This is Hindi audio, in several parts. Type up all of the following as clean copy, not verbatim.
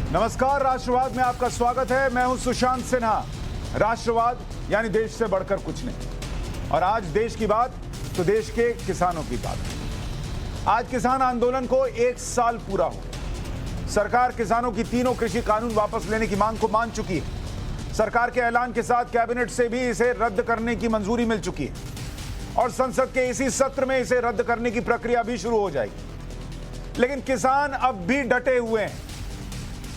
नमस्कार, राष्ट्रवाद में आपका स्वागत है। मैं हूं सुशांत सिन्हा। राष्ट्रवाद यानी देश से बढ़कर कुछ नहीं। और आज देश की बात तो देश के किसानों की बात। आज किसान आंदोलन को 1 साल पूरा हो गया। सरकार किसानों की तीनों कृषि कानून वापस लेने की मांग को मान चुकी है। सरकार के ऐलान के साथ कैबिनेट से भी इसे रद्द करने की मंजूरी मिल चुकी है और संसद के इसी सत्र में इसे रद्द करने की प्रक्रिया भी शुरू हो जाएगी। लेकिन किसान अब भी डटे हुए हैं।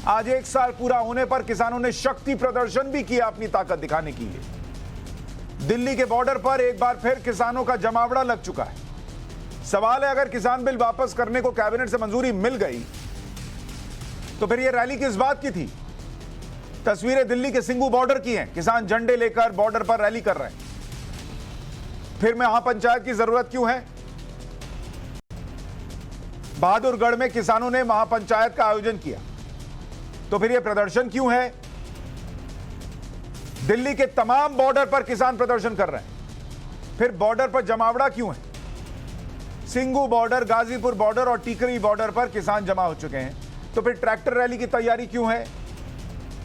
आज 1 साल पूरा होने पर किसानों ने शक्ति प्रदर्शन भी किया अपनी ताकत दिखाने के लिए। दिल्ली के बॉर्डर पर एक बार फिर किसानों का जमावड़ा लग चुका है। सवाल है, अगर किसान बिल वापस करने को कैबिनेट से मंजूरी मिल गई तो फिर यह रैली किस बात की थी? तस्वीरें दिल्ली के सिंघू बॉर्डर की हैं। किसान झंडे लेकर बॉर्डर पर रैली कर रहे हैं। फिर महापंचायत की जरूरत क्यों है? बहादुरगढ़ में किसानों ने महापंचायत का आयोजन किया, तो फिर यह प्रदर्शन क्यों है? दिल्ली के तमाम बॉर्डर पर किसान प्रदर्शन कर रहे हैं, फिर बॉर्डर पर जमावड़ा क्यों है? सिंघू बॉर्डर, गाजीपुर बॉर्डर और टीकरी बॉर्डर पर किसान जमा हो चुके हैं, तो फिर ट्रैक्टर रैली की तैयारी क्यों है?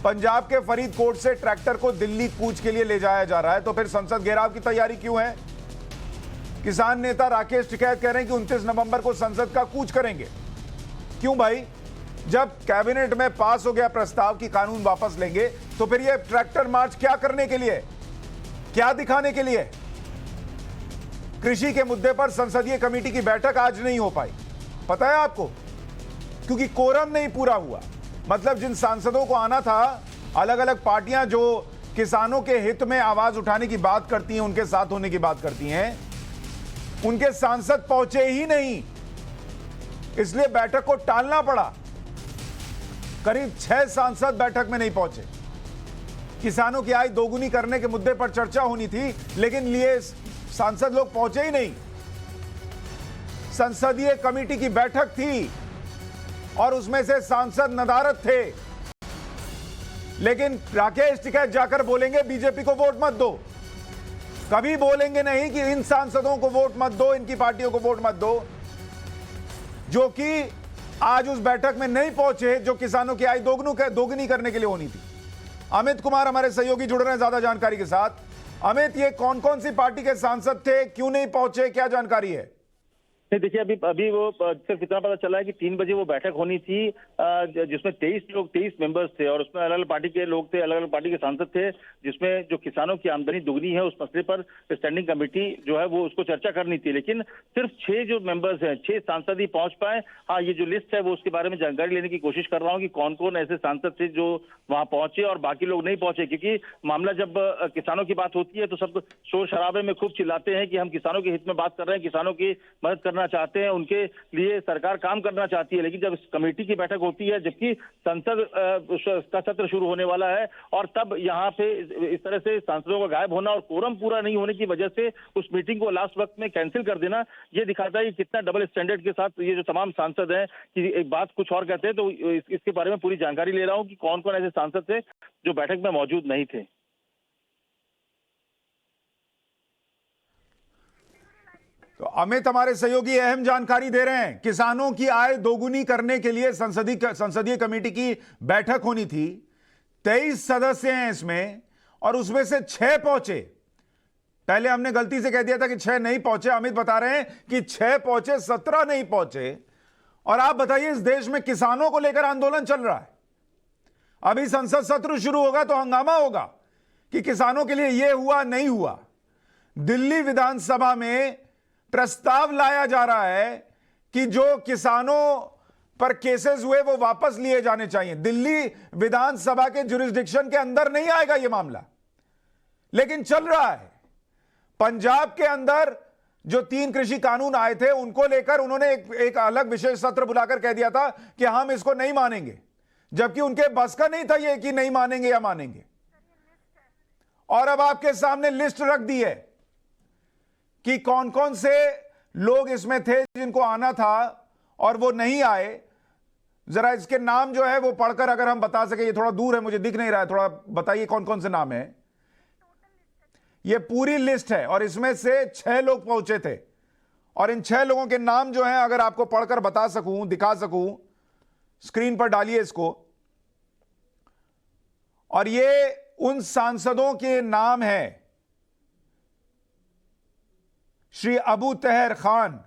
पंजाब के फरीदकोट से ट्रैक्टर को दिल्ली कूच के लिए ले जाया जा रहा है, तो फिर संसद घेराव की तैयारी क्यों है? किसान नेता राकेश टिकैत कह रहे हैं कि 29 नवंबर को संसद का कूच करेंगे। क्यों भाई? जब कैबिनेट में पास हो गया प्रस्ताव कि कानून वापस लेंगे, तो फिर यह ट्रैक्टर मार्च क्या करने के लिए, क्या दिखाने के लिए? कृषि के मुद्दे पर संसदीय कमेटी की बैठक आज नहीं हो पाई। पता है आपको? क्योंकि कोरम नहीं पूरा हुआ। मतलब जिन सांसदों को आना था, अलग अलग पार्टियां जो किसानों के हित में आवाज उठाने की बात करती हैं, उनके साथ होने की बात करती हैं, उनके सांसद पहुंचे ही नहीं, इसलिए बैठक को टालना पड़ा। करीब 6 सांसद बैठक में नहीं पहुंचे। किसानों की आय दोगुनी करने के मुद्दे पर चर्चा होनी थी, लेकिन लिए सांसद लोग पहुंचे ही नहीं। संसदीय कमेटी की बैठक थी और उसमें से सांसद नदारद थे, लेकिन राकेश टिकैत जाकर बोलेंगे बीजेपी को वोट मत दो। कभी बोलेंगे नहीं कि इन सांसदों को वोट मत दो, इनकी पार्टियों को वोट मत दो, जो कि आज उस बैठक में नहीं पहुंचे, जो किसानों की आय दोगुनी करने के लिए होनी थी। अमित कुमार हमारे सहयोगी जुड़ रहे हैं ज्यादा जानकारी के साथ। अमित, ये कौन कौन सी पार्टी के सांसद थे, क्यों नहीं पहुंचे, क्या जानकारी है? नहीं, देखिए अभी वो सिर्फ इतना पता चला है कि 3 बजे वो बैठक होनी थी, जिसमें 23 मेंबर्स थे और उसमें अलग अलग पार्टी के लोग थे, अलग अलग पार्टी के सांसद थे, जिसमें जो किसानों की आमदनी दुगनी है उस मसले पर स्टैंडिंग कमेटी जो है वो उसको चर्चा करनी थी। लेकिन सिर्फ 6 जो मेंबर्स हैं, 6 सांसद ही पहुंच पाए। हाँ, ये जो लिस्ट है वो उसके बारे में जानकारी लेने की कोशिश कर रहा हूँ कि कौन कौन ऐसे सांसद थे जो वहां पहुंचे और बाकी लोग नहीं पहुंचे, क्योंकि मामला जब किसानों की बात होती है तो सब शोर शराबे में खूब चिल्लाते हैं कि हम किसानों के हित में बात कर रहे हैं, किसानों की मदद करना चाहते हैं, उनके लिए सरकार काम करना चाहती है। लेकिन जब इस कमेटी की बैठक होती है, जबकि संसद का सत्र शुरू होने वाला है, और तब यहाँ पे इस तरह से सांसदों का गायब होना और कोरम पूरा नहीं होने की वजह से उस मीटिंग को लास्ट वक्त में कैंसिल कर देना, ये दिखाता है कि कितना डबल स्टैंडर्ड के साथ ये जो तमाम सांसद हैं कि एक बात कुछ और कहते हैं। तो इसके बारे में पूरी जानकारी ले रहा हूँ कि कौन कौन ऐसे सांसद थे जो बैठक में मौजूद नहीं थे। तो अमित हमारे सहयोगी अहम जानकारी दे रहे हैं। किसानों की आय दोगुनी करने के लिए संसदीय कमेटी की बैठक होनी थी। 23 सदस्य हैं इसमें और उसमें से 6 पहुंचे। पहले हमने गलती से कह दिया था कि 6 नहीं पहुंचे। अमित बता रहे हैं कि 6 पहुंचे, 17 नहीं पहुंचे। और आप बताइए, इस देश में किसानों को लेकर आंदोलन चल रहा है। अभी संसद सत्र शुरू होगा तो हंगामा होगा कि किसानों के लिए यह हुआ नहीं हुआ। दिल्ली विधानसभा में प्रस्ताव लाया जा रहा है कि जो किसानों पर केसेस हुए वो वापस लिए जाने चाहिए। दिल्ली विधानसभा के जुरिस्डिक्शन के अंदर नहीं आएगा यह मामला, लेकिन चल रहा है। पंजाब के अंदर जो 3 कृषि कानून आए थे, उनको लेकर उन्होंने एक अलग विशेष सत्र बुलाकर कह दिया था कि हम इसको नहीं मानेंगे, जबकि उनके बस का नहीं था ये कि नहीं मानेंगे या मानेंगे। और अब आपके सामने लिस्ट रख दी है कि कौन कौन से लोग इसमें थे जिनको आना था और वो नहीं आए। जरा इसके नाम जो है वो पढ़कर अगर हम बता सके, ये थोड़ा दूर है, मुझे दिख नहीं रहा है, थोड़ा बताइए कौन कौन से नाम है। ये पूरी लिस्ट है और इसमें से 6 लोग पहुंचे थे और इन 6 लोगों के नाम जो हैं अगर आपको पढ़कर बता सकूं, दिखा सकूं, स्क्रीन पर डालिए इसको। और ये उन सांसदों के नाम हैं: श्री अबू तहर खान,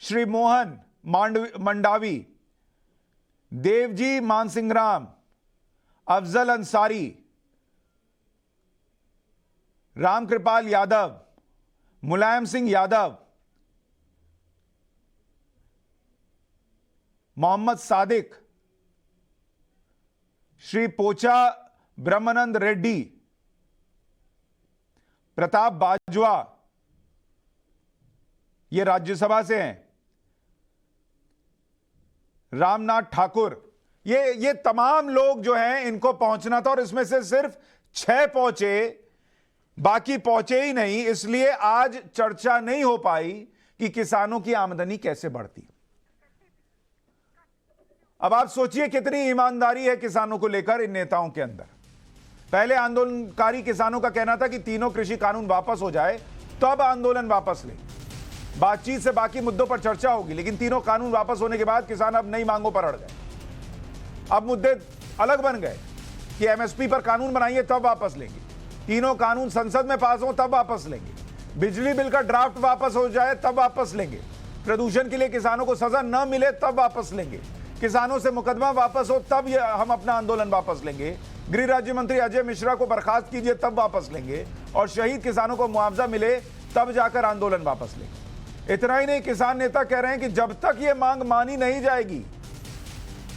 श्री मोहन मंडावी, देवजी मानसिंगराम, अफजल अंसारी, रामकृपाल यादव, मुलायम सिंह यादव, मोहम्मद सादिक, श्री पोचा ब्रह्मानंद रेड्डी, प्रताप बाजवा, ये राज्यसभा से हैं, रामनाथ ठाकुर, ये तमाम लोग जो हैं इनको पहुंचना था और इसमें से सिर्फ 6 पहुंचे, बाकी पहुंचे ही नहीं। इसलिए आज चर्चा नहीं हो पाई कि किसानों की आमदनी कैसे बढ़ती। अब आप सोचिए कितनी ईमानदारी है किसानों को लेकर इन नेताओं के अंदर। पहले आंदोलनकारी किसानों का कहना था कि तीनों कृषि कानून वापस हो जाए तब आंदोलन वापस ले, बातचीत से बाकी मुद्दों पर चर्चा होगी, लेकिन तीनों कानून वापस होने के बाद किसान अब नई मांगों पर अड़ गए। अब मुद्दे अलग बन गए कि एमएसपी पर कानून बनाइए तब वापस लेंगे, तीनों कानून संसद में पास हो तब वापस लेंगे, बिजली बिल का ड्राफ्ट वापस हो जाए तब वापस लेंगे, प्रदूषण के लिए किसानों को सजा न मिले तब वापस लेंगे, किसानों से मुकदमा वापस हो तब हम अपना आंदोलन वापस लेंगे, गृह राज्य मंत्री अजय मिश्रा को बर्खास्त कीजिए तब वापस लेंगे, और शहीद किसानों को मुआवजा मिले तब जाकर आंदोलन वापस लेंगे। इतना ही नहीं, किसान नेता कह रहे हैं कि जब तक ये मांग मानी नहीं जाएगी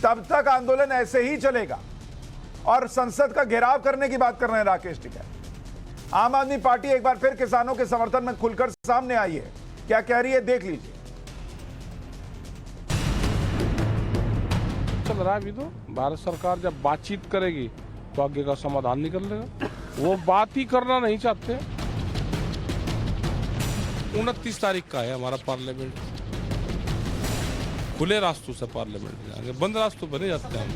तब तक आंदोलन ऐसे ही चलेगा, और संसद का घेराव करने की बात कर रहे हैं राकेश टिकैत। आम आदमी पार्टी एक बार फिर किसानों के समर्थन में खुलकर सामने आई है, क्या कह रही है देख लीजिए। चल रहा है अभी तो, भारत सरकार जब बातचीत करेगी तो आगे का समाधान निकल लेगा। वो बात ही करना नहीं चाहते। 29 तारीख का है हमारा पार्लियामेंट, खुले रास्तों से पार्लियामेंट जाएंगे, बंद रास्तों पर नहीं जाते हम।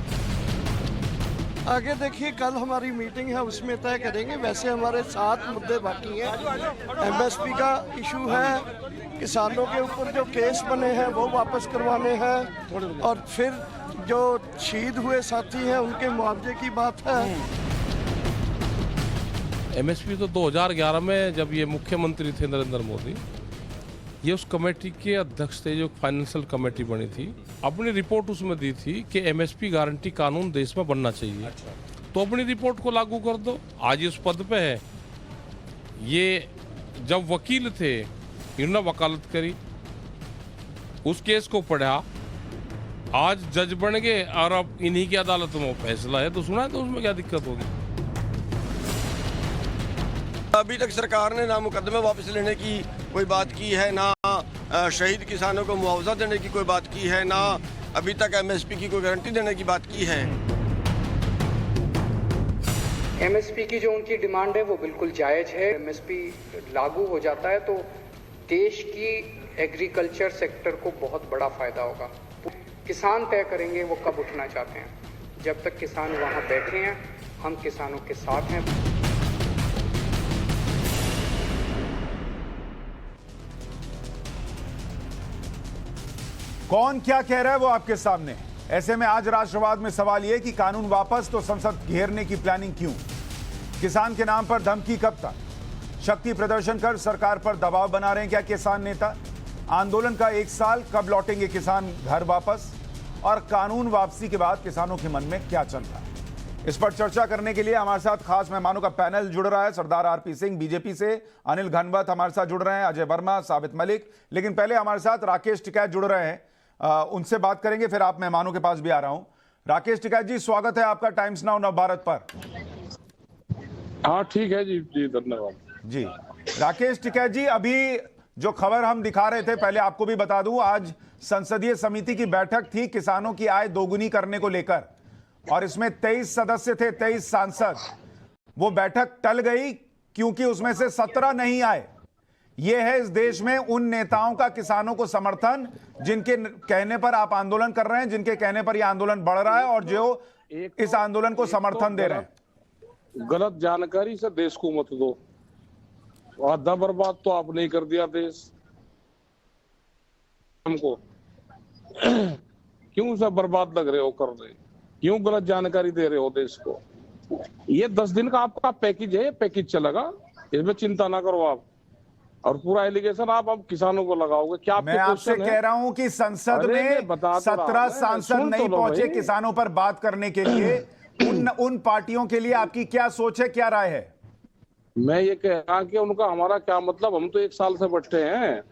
आगे देखिए, कल हमारी मीटिंग है, उसमें तय करेंगे। वैसे हमारे 7 मुद्दे बाकी हैं। एमएसपी का इशू है, किसानों के ऊपर जो केस बने हैं वो वापस करवाने हैं, और फिर जो शहीद हुए साथी हैं उनके मुआवजे की बात है। एमएसपी तो 2011 में जब ये मुख्यमंत्री थे नरेंद्र मोदी, ये उस कमेटी के अध्यक्ष थे जो फाइनेंशियल कमेटी बनी थी। अपनी रिपोर्ट उसमें दी थी कि एमएसपी गारंटी कानून देश में बनना चाहिए। तो अपनी रिपोर्ट को लागू कर दो। आज इस पद पे है। ये जब वकील थे इन्होंने वकालत करी, उस केस को पढ़ा, आज जज बन गए और अब इन्हीं की अदालत में फैसला है। तो सुना है तो उसमें क्या दिक्कत होगी। अभी तक सरकार ने ना मुकदमे वापस लेने की कोई बात की है, ना शहीद किसानों को मुआवजा देने की कोई बात की है, ना अभी तक एमएसपी की कोई गारंटी देने की बात की है। एमएसपी की जो उनकी डिमांड है वो बिल्कुल जायज़ है। एमएसपी लागू हो जाता है तो देश की एग्रीकल्चर सेक्टर को बहुत बड़ा फायदा होगा। किसान तय करेंगे वो कब उठना चाहते हैं। जब तक किसान वहाँ बैठे हैं हम किसानों के साथ हैं। कौन क्या कह रहा है वो आपके सामने है। ऐसे में आज राष्ट्रवाद में सवाल यह कि कानून वापस तो संसद घेरने की प्लानिंग क्यों? किसान के नाम पर धमकी कब तक? शक्ति प्रदर्शन कर सरकार पर दबाव बना रहे हैं क्या किसान नेता? आंदोलन का 1 साल, कब लौटेंगे किसान घर वापस? और कानून वापसी के बाद किसानों के मन में क्या चल रहा है? इस पर चर्चा करने के लिए हमारे साथ खास मेहमानों का पैनल जुड़ रहा है। सरदार आरपी सिंह बीजेपी से, अनिल घनवत हमारे साथ जुड़ रहे हैं, अजय वर्मा, साबित मलिक। लेकिन पहले हमारे साथ राकेश टिकैत जुड़ रहे हैं, उनसे बात करेंगे, फिर आप मेहमानों के पास भी आ रहा हूं। राकेश टिकैत जी, स्वागत है आपका टाइम्स नाउ नवभारत पर। हाँ ठीक है जी, धन्यवाद जी। राकेश टिकैत जी, अभी जो खबर हम दिखा रहे थे, पहले आपको भी बता दूं, आज संसदीय समिति की बैठक थी किसानों की आय दोगुनी करने को लेकर, और इसमें 23 सदस्य थे, 23 सांसद। वो बैठक टल गई क्योंकि उसमें से 17 नहीं आए। ये है इस देश में उन नेताओं का किसानों को समर्थन जिनके कहने पर आप आंदोलन कर रहे हैं, जिनके कहने पर यह आंदोलन बढ़ रहा है, और जो इस आंदोलन को समर्थन दे रहे हैं। गलत जानकारी से देश को मत दो। आधा बर्बाद तो आपने ही कर दिया देश। हमको क्यों सब बर्बाद लग रहे हो कर रहे, क्यों गलत जानकारी दे रहे हो देश को? ये 10 दिन का आपका पैकेज है, पैकेज चलेगा, इसमें चिंता ना करो आप। और पूरा एलिगेशन आप अब किसानों को लगाओगे क्या? मैं आपसे कह रहा हूं कि संसद में 17 सांसद नहीं पहुंचे किसानों पर बात करने के लिए। उन पार्टियों के लिए आपकी क्या सोच है, क्या राय है? मैं ये कह रहा कि उनका हमारा क्या मतलब, हम तो 1 साल से बैठे हैं,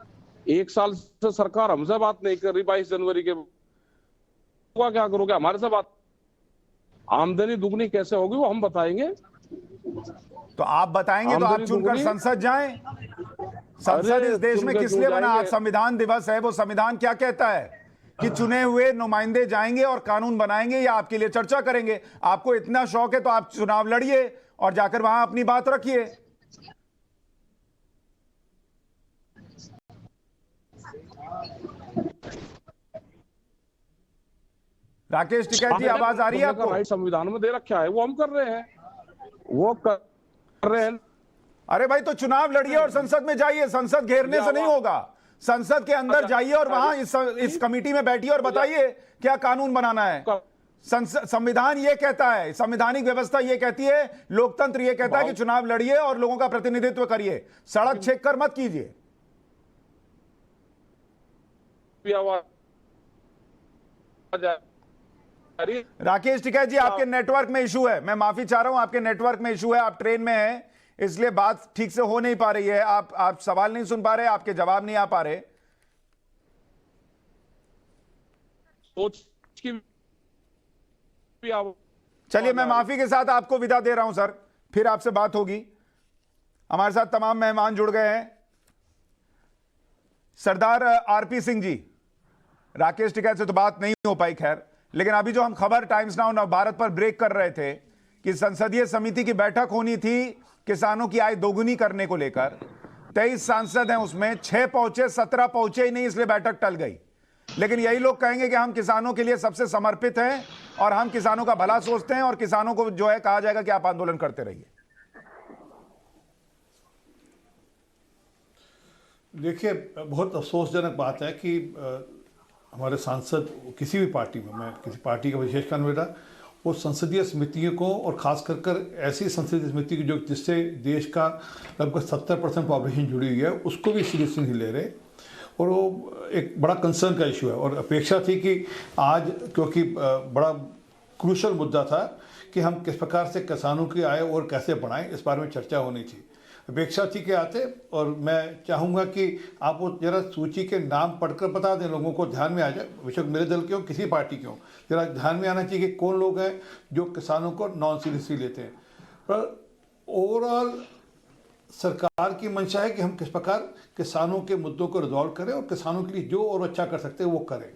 1 साल से सरकार हमसे बात नहीं कर रही। 22 जनवरी के क्या करोगे हमारे से बात? आमदनी दुगनी कैसे होगी वो हम बताएंगे। तो आप बताएंगे तो आप चुनकर संसद जाएं। संसद इस देश में किस लिए बना? आज संविधान दिवस है, वो संविधान क्या कहता है कि चुने हुए नुमाइंदे जाएंगे और कानून बनाएंगे या आपके लिए चर्चा करेंगे। आपको इतना शौक है तो आप चुनाव लड़िए और जाकर वहां अपनी बात रखिए। राकेश टिकैत जी, आवाज आ रही है आपको? राइट संविधान में दे रखा है, वो हम कर रहे हैं, वो कर रहे हैं। अरे भाई, तो चुनाव लड़िए और संसद में जाइए। संसद घेरने से नहीं होगा, संसद के अंदर जाइए और वहां इस कमेटी में बैठिए और बताइए क्या कानून बनाना है। संविधान ये कहता है, संवैधानिक व्यवस्था ये कहती है, लोकतंत्र ये कहता है कि चुनाव लड़िए और लोगों का प्रतिनिधित्व करिए, सड़क छेक कर मत कीजिए। राकेश टिकैत जी, आपके नेटवर्क में इशू है, मैं माफी चाह रहा हूं, आपके नेटवर्क में इशू है, आप ट्रेन में हैं इसलिए बात ठीक से हो नहीं पा रही है। आप सवाल नहीं सुन पा रहे, आपके जवाब नहीं आ पा रहे। चलिए, मैं माफी के साथ आपको विदा दे रहा हूं सर, फिर आपसे बात होगी। हमारे साथ तमाम मेहमान जुड़ गए हैं। सरदार आरपी सिंह जी, राकेश टिकैत से तो बात नहीं हो पाई खैर, लेकिन अभी जो हम खबर टाइम्स नाउ नवभारत पर ब्रेक कर रहे थे कि संसदीय समिति की बैठक होनी थी किसानों की आय दोगुनी करने को लेकर। 23 सांसद हैं, उसमें 6 पहुंचे, 17 पहुंचे ही नहीं, इसलिए बैठक टल गई। लेकिन यही लोग कहेंगे कि हम किसानों के लिए सबसे समर्पित हैं और हम किसानों का भला सोचते हैं और किसानों को जो है कहा जाएगा कि आप आंदोलन करते रहिए। देखिए, बहुत अफसोसजनक बात है कि हमारे सांसद किसी भी पार्टी में, मैं किसी पार्टी का विशेष कारण बेटा, वो संसदीय समितियों को और खास कर ऐसी संसदीय समिति की जो जिससे देश का लगभग 70% पॉपुलेशन जुड़ी हुई है, उसको भी सीरियसली नहीं ले रहे। और वो एक बड़ा कंसर्न का इशू है और अपेक्षा थी कि आज, क्योंकि बड़ा क्रूशल मुद्दा था कि हम किस प्रकार से किसानों की आय और कैसे बढ़ाएं, इस बारे में चर्चा होनी थी। अपेक्षा थी कि आते, और मैं चाहूँगा कि आप वो जरा सूची के नाम पढ़कर बता दें, लोगों को ध्यान में आ जाए, बेशक मेरे दल के हो किसी पार्टी के हो, जरा ध्यान में आना चाहिए कि कौन लोग हैं जो किसानों को नॉन सीरियसली लेते हैं। पर ओवरऑल सरकार की मंशा है कि हम किस प्रकार किसानों के मुद्दों को रिजॉल्व करें और किसानों के लिए जो और अच्छा कर सकते हैं वो करें।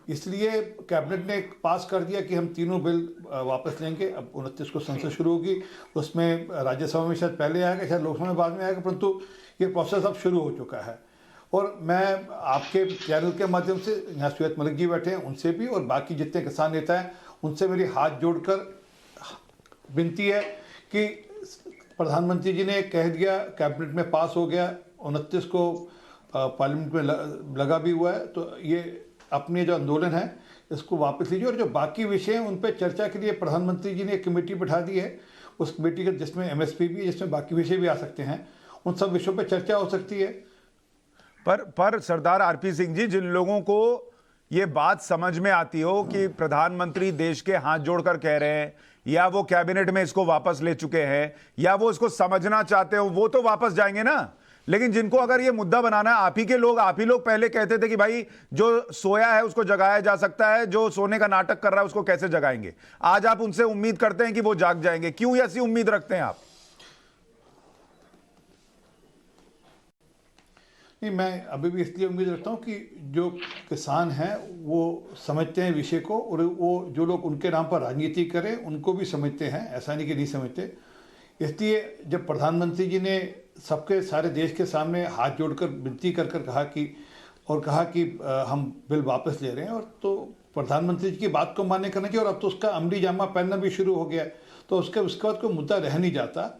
इसलिए कैबिनेट ने पास कर दिया कि हम तीनों बिल वापस लेंगे। अब 29 को संसद शुरू होगी, उसमें राज्यसभा में शायद पहले आएगा, शायद लोकसभा में बाद में आएगा, परंतु ये प्रोसेस अब शुरू हो चुका है। और मैं आपके चैनल के माध्यम से, यहाँ श्वेत मलिक जी बैठे हैं, उनसे भी और बाकी जितने किसान नेता हैं उनसे मेरी हाथ जोड़कर विनती है कि प्रधानमंत्री जी ने कह दिया, कैबिनेट में पास हो गया, 29 को पार्लियामेंट में लगा भी हुआ है, तो ये अपने जो आंदोलन है इसको वापस लीजिए। और जो बाकी विषय हैं उन पर चर्चा के लिए प्रधानमंत्री जी ने एक कमेटी बिठा दी है, उस कमेटी का जिसमें एमएसपी भी, जिसमें बाकी विषय भी आ सकते हैं, उन सब विषयों पर चर्चा हो सकती है। पर सरदार आरपी सिंह जी, जिन लोगों को ये बात समझ में आती हो कि प्रधानमंत्री देश के हाथ जोड़कर कह रहे हैं, या वो कैबिनेट में इसको वापस ले चुके हैं, या वो इसको समझना चाहते हो, वो तो वापस जाएंगे ना। लेकिन जिनको अगर ये मुद्दा बनाना है, आप ही लोग पहले कहते थे कि भाई जो सोया है उसको जगाया जा सकता है, जो सोने का नाटक कर रहा है उसको कैसे जगाएंगे। आज आप उनसे उम्मीद करते हैं कि वो जाग जाएंगे, क्यों ऐसी उम्मीद रखते हैं आप? नहीं, मैं अभी भी इसलिए उम्मीद रखता हूँ कि जो किसान हैं वो समझते हैं विषय को, और वो जो लोग उनके नाम पर राजनीति करें उनको भी समझते हैं, ऐसा नहीं कि नहीं समझते। इसलिए जब प्रधानमंत्री जी ने सबके सारे देश के सामने हाथ जोड़कर विनती कर कहा कि हम बिल वापस ले रहे हैं, और तो प्रधानमंत्री जी की बात को मान्य करना चाहिए। और अब तो उसका अमली जामा पहनना भी शुरू हो गया है, तो उसके बाद कोई मुद्दा रह नहीं जाता।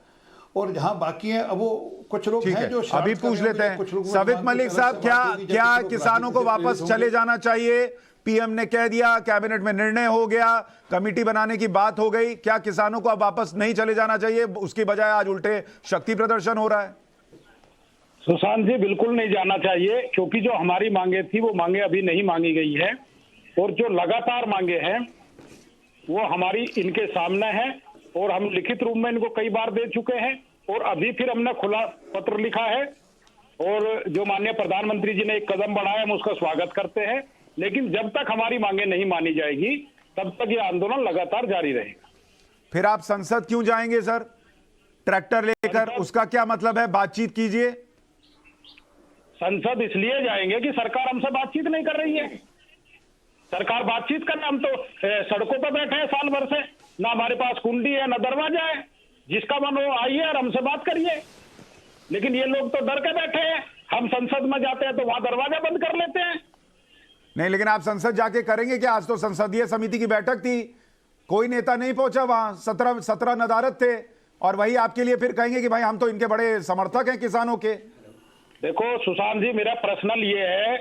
और जहां बाकी है, अब वो कुछ लोग हैं जो अभी पूछ लेते हैं। सवित मलिक साहब, क्या किसानों को वापस चले जाना चाहिए? पीएम ने कह दिया, कैबिनेट में निर्णय हो गया, कमेटी बनाने की बात हो गई, क्या किसानों को अब वापस नहीं चले जाना चाहिए? उसकी बजाय आज उल्टे शक्ति प्रदर्शन हो रहा है। सुशांत जी, बिल्कुल नहीं जाना चाहिए, क्योंकि जो हमारी मांगे थी वो मांगे अभी नहीं मांगी गई है, और जो लगातार मांगे हैं वो हमारी इनके सामने है, और हम लिखित रूप में इनको कई बार दे चुके हैं, और अभी फिर हमने खुला पत्र लिखा है, और जो माननीय प्रधानमंत्री जी ने एक कदम बढ़ाया, हम उसका स्वागत करते हैं। लेकिन जब तक हमारी मांगे नहीं मानी जाएगी तब तक ये आंदोलन लगातार जारी रहेगा। फिर आप संसद क्यों जाएंगे सर, ट्रैक्टर लेकर? उसका क्या मतलब है? बातचीत कीजिए। संसद इसलिए जाएंगे कि सरकार हमसे बातचीत नहीं कर रही है। सरकार बातचीत कर, हम तो सड़कों पर बैठे हैं साल भर से, ना हमारे पास कुंडी है ना दरवाजा है, जिसका मन हो आइए और हमसे बात करिए। लेकिन ये लोग तो डर के बैठे हैं, हम संसद में जाते हैं तो वहां दरवाजा बंद कर लेते हैं। नहीं, लेकिन आप संसद जाके करेंगे क्या? आज तो संसदीय समिति की बैठक थी, कोई नेता नहीं पहुंचा वहां, 17 नदारत थे, और वही आपके लिए फिर कहेंगे कि भाई हम तो इनके बड़े समर्थक हैं किसानों के। देखो सुशांत जी, मेरा पर्सनल ये है,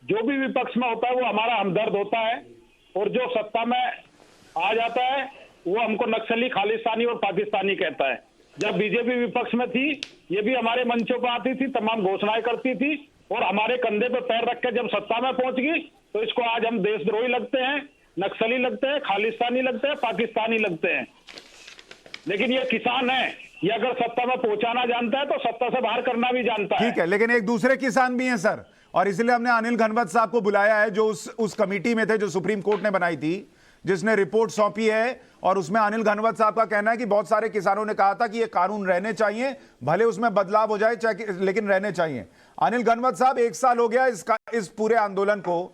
जो भी विपक्ष में होता है वो हमारा हमदर्द होता है, और जो सत्ता में आ जाता है वो हमको नक्सली, खालिस्तानी और पाकिस्तानी कहता है। जब बीजेपी विपक्ष में थी, ये भी हमारे मंचों पर आती थी, तमाम घोषणाएं करती थी, और हमारे कंधे पर पैर रख के जब सत्ता में पहुंच गई तो इसको आज हम देशद्रोही लगते हैं, नक्सली लगते हैं, खालिस्तानी लगते हैं, पाकिस्तानी लगते हैं। लेकिन ये किसान है, ये अगर सत्ता में पहुंचाना जानता है तो सत्ता से बाहर करना भी जानता है। ठीक है, लेकिन एक दूसरे किसान भी हैं सर, और इसलिए हमने अनिल घनवत साहब को बुलाया है, जो उस कमेटी में थे जो सुप्रीम कोर्ट ने बनाई थी, जिसने रिपोर्ट सौंपी है, और उसमें अनिल घनवत साहब का कहना है कि बहुत सारे किसानों ने कहा था कि ये कानून रहने चाहिए, भले उसमें बदलाव हो जाए चाहे, लेकिन रहने चाहिए। अनिल घनवत साहब, 1 साल हो गया इस पूरे आंदोलन को,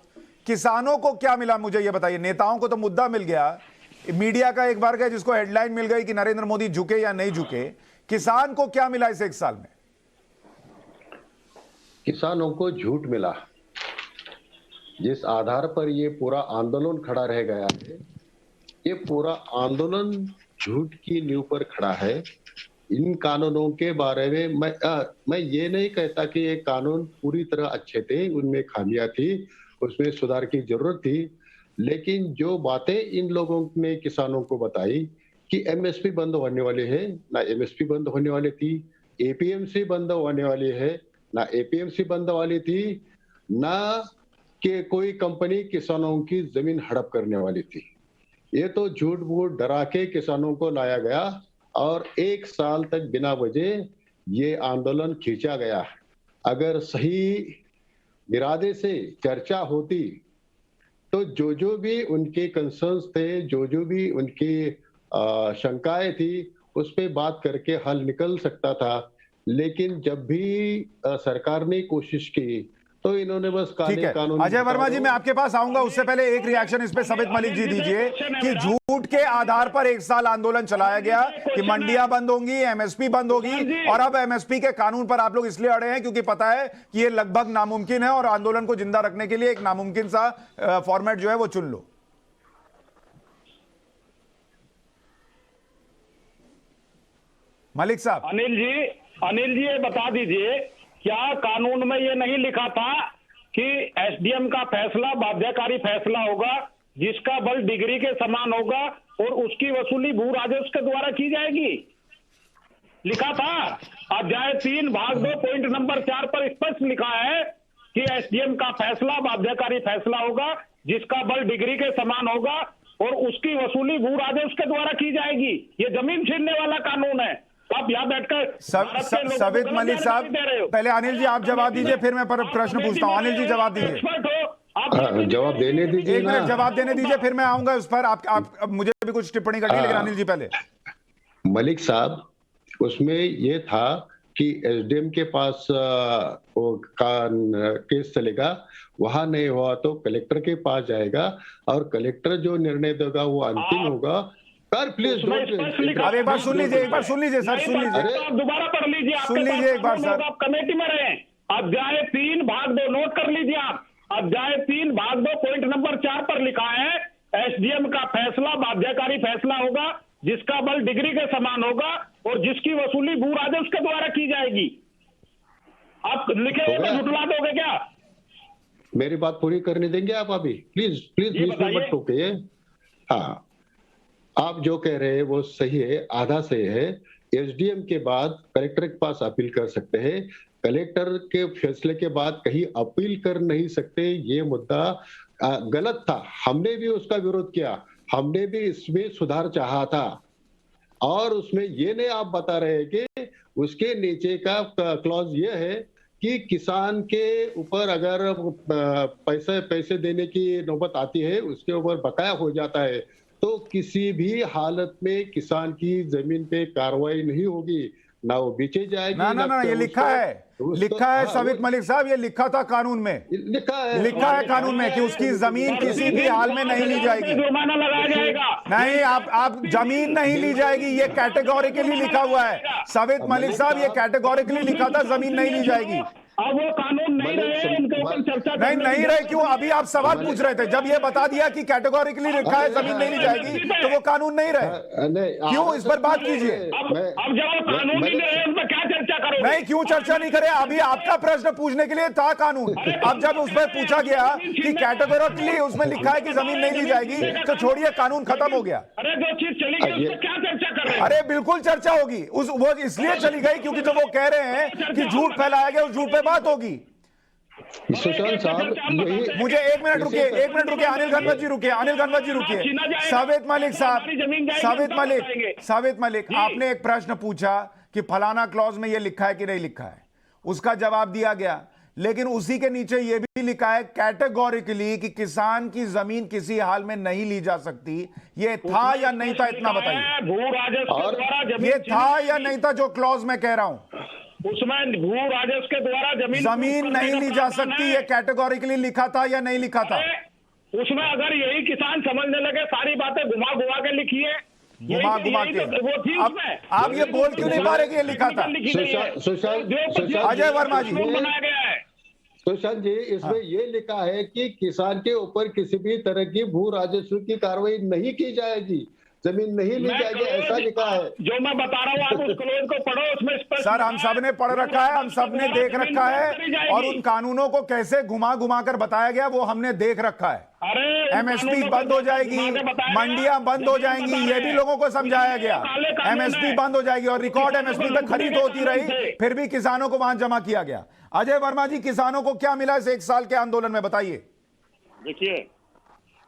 किसानों को क्या मिला मुझे ये बताइए? नेताओं को तो मुद्दा मिल गया, मीडिया का एक बार गया जिसको हेडलाइन मिल गई कि नरेंद्र मोदी झुके या नहीं झुके, किसान को क्या मिला इस 1 साल में? किसानों को झूठ मिला। जिस आधार पर ये पूरा आंदोलन खड़ा रह गया है, ये पूरा आंदोलन झूठ की नींव पर खड़ा है। इन कानूनों के बारे में मैं ये नहीं कहता कि ये कानून पूरी तरह अच्छे थे, उनमें खामियां थी, उसमें सुधार की जरूरत थी, लेकिन जो बातें इन लोगों ने किसानों को बताई कि एमएसपी बंद होने वाले है, ना एमएसपी बंद होने वाली थी, एपीएमसी बंद होने वाली है, ना एपीएमसी बंद वाली थी, ना कि कोई कंपनी किसानों की जमीन हड़प करने वाली थी। ये तो झूठ मूठ डरा के किसानों को लाया गया, और 1 साल तक बिना वजह ये आंदोलन खींचा गया। अगर सही इरादे से चर्चा होती तो जो भी उनके कंसर्न्स थे, जो भी उनकी शंकाएं थी, उस पे बात करके हल निकल सकता था। लेकिन जब भी सरकार ने कोशिश की तो इन्होंने बस कानून। अजय वर्मा जी, मैं आपके पास आऊंगा, उससे पहले एक रिएक्शन इस पे सबित मलिक जी दीजिए कि झूठ के आधार पर 1 साल आंदोलन चलाया गया कि मंडियां बंद होंगी, एमएसपी बंद होगी, और अब एमएसपी के कानून पर आप लोग इसलिए अड़े हैं क्योंकि पता है कि ये लगभग नामुमकिन है, और आंदोलन को जिंदा रखने के लिए एक नामुमकिन सा फॉर्मेट जो है वो चुन लो। मलिक साहब। अनिल जी ये बता दीजिए, क्या कानून में ये नहीं लिखा था कि एसडीएम का फैसला बाध्यकारी फैसला होगा, जिसका बल डिग्री के समान होगा, और उसकी वसूली भू राजस्व के द्वारा की जाएगी? लिखा था। अध्याय 3 भाग 2 पॉइंट नंबर 4 पर स्पष्ट लिखा है कि एसडीएम का फैसला बाध्यकारी फैसला होगा, जिसका बल डिग्री के समान होगा, और उसकी वसूली भू राजस्व के द्वारा की जाएगी। ये जमीन छीनने वाला कानून है। आप यहाँ बैठकर सबित मलिक साहब, पहले अनिल जी आप जवाब दीजिए, फिर मैं प्रश्न पूछता हूँ। अनिल जी जवाब दीजिए। जवाब देने दीजिए, एक मिनट जवाब देने दीजिए, फिर मैं आऊंगा उस पर। आप मुझे भी कुछ टिप्पणी करनी है, लेकिन अनिल जी पहले। मलिक साहब, उसमें ये था कि एसडीएम के पास केस चलेगा, वहां नहीं हुआ तो कलेक्टर के पास जाएगा, और कलेक्टर जो निर्णय देगा वो अंतिम होगा। सर प्लीज अब एक बार सुन लीजिए, सर सुन लीजिए, दोबारा पढ़ लीजिए, सुन लीजिए एक बार सर। आप कमेटी में रहे। अध्याय 3 भाग 2 नोट कर लीजिए आप। अध्याय 3 भाग 2 पॉइंट नंबर 4 पर लिखा है, एसडीएम का फैसला बाध्यकारी फैसला होगा, जिसका बल डिग्री के समान होगा, और जिसकी वसूली भू राजस्व के द्वारा की जाएगी। आप लिखे हुए झुटला दोगे क्या? मेरी बात पूरी करने देंगे आप अभी? प्लीज प्लीज ये बीच में मत बताइए। टोकिए। हाँ, आप जो कह रहे हैं वो सही है, आधा सही है। एसडीएम के बाद कलेक्टर के पास अपील कर सकते हैं, कलेक्टर के फैसले के बाद कहीं अपील कर नहीं सकते। ये मुद्दा गलत था, हमने भी उसका विरोध किया, हमने भी इसमें सुधार चाहा था। और उसमें ये नहीं आप बता रहे कि उसके नीचे का क्लॉज ये है कि किसान के ऊपर अगर पैसे देने की नौबत आती है, उसके ऊपर बकाया हो जाता है, तो किसी भी हालत में किसान की जमीन पे कार्रवाई नहीं होगी, ना वो बेचे जाएगी। ना, ये लिखा है, साबित मलिक साहब, ये लिखा था कानून में, लिखा है कानून में कि उसकी जमीन किसी भी हाल में नहीं ली जाएगी। जुर्माना लगाया जाएगा। नहीं, आप जमीन नहीं ली जाएगी, ये कैटेगोरिकली लिखा हुआ है साबित मलिक साहब, ये कैटेगोरिकली लिखा था, जमीन नहीं ली जाएगी। अब वो कानून नहीं रहे, उनके ऊपर चर्चा नहीं रहे क्यों? अभी आप सवाल पूछ रहे थे, जब ये बता दिया कि कैटेगोरिकली लिखा है जमीन नहीं ली जाएगी, तो वो कानून नहीं रहे। क्यों? इस पर बात कीजिए। अब जब वो कानून नहीं रहे, उस पर क्या चर्चा करोगे? नहीं, क्यों चर्चा नहीं करे? अभी आपका प्रश्न पूछने के लिए था कानून। अब जब उस पर पूछा गया कि कैटेगोरिकली उसमें लिखा है कि जमीन नहीं ली जाएगी, तो छोड़िए, कानून खत्म हो गया। अरे जो चीज चली गई, उस पर क्या चर्चा कर रहे हैं? अरे बिल्कुल चर्चा होगी, वो इसलिए चली गई क्योंकि जो वो कह रहे हैं कि झूठ फैलाया गया, उस झूठ पे बात होगी। सुशांत साहब, मुझे एक मिनट रुकिए, अनिल घनवत जी रुकिए, साबित मलिक, आपने एक प्रश्न पूछा कि फलाना क्लॉज में ये लिखा है कि नहीं लिखा है, उसका जवाब दिया गया, लेकिन उसी के नीचे ये भी लिखा है कैटेगोरिकली कि किसान की जमीन किसी हाल में नहीं ली जा सकती। ये था या नहीं था, इतना बताइए। भू राजस्व के द्वारा जमीन, ये था या नहीं था जो क्लॉज में कह रहा हूं? उसमें भू राजस्व के द्वारा जमीन नहीं ली जा सकती, ये कैटेगोरिकली लिखा था या नहीं लिखा था? उसमें अगर यही किसान समझने लगे, सारी बातें घुमा के लिखी है, घुमा के आप ये बोल क्यों नहीं पा रहे कि ये लिखा था? अजय वर्मा जी, बनाया गया है। सुशांत जी, इसमें ये लिखा है कि किसान के ऊपर किसी भी तरह की भू राजस्व की कार्रवाई नहीं की जाएगी, जमीन नहीं ली जाएगी, ऐसा लिखा है। जो मैं बता रहा हूँ, आप उस क्लोज को पढ़ो, उसमें सर हम सब ने पढ़ रखा है, हम सब ने देख रखा है, और उन कानूनों को कैसे घुमा कर बताया गया वो हमने देख रखा है। एमएसपी बंद हो जाएगी, मंडियां बंद हो जाएंगी, ये भी लोगों को समझाया गया। एमएसपी बंद हो जाएगी और रिकॉर्ड एमएसपी पे खरीद होती रही, फिर भी किसानों को वहां जमा किया गया। अजय वर्मा जी, किसानों को क्या मिला इस 1 साल के आंदोलन में, बताइए। देखिए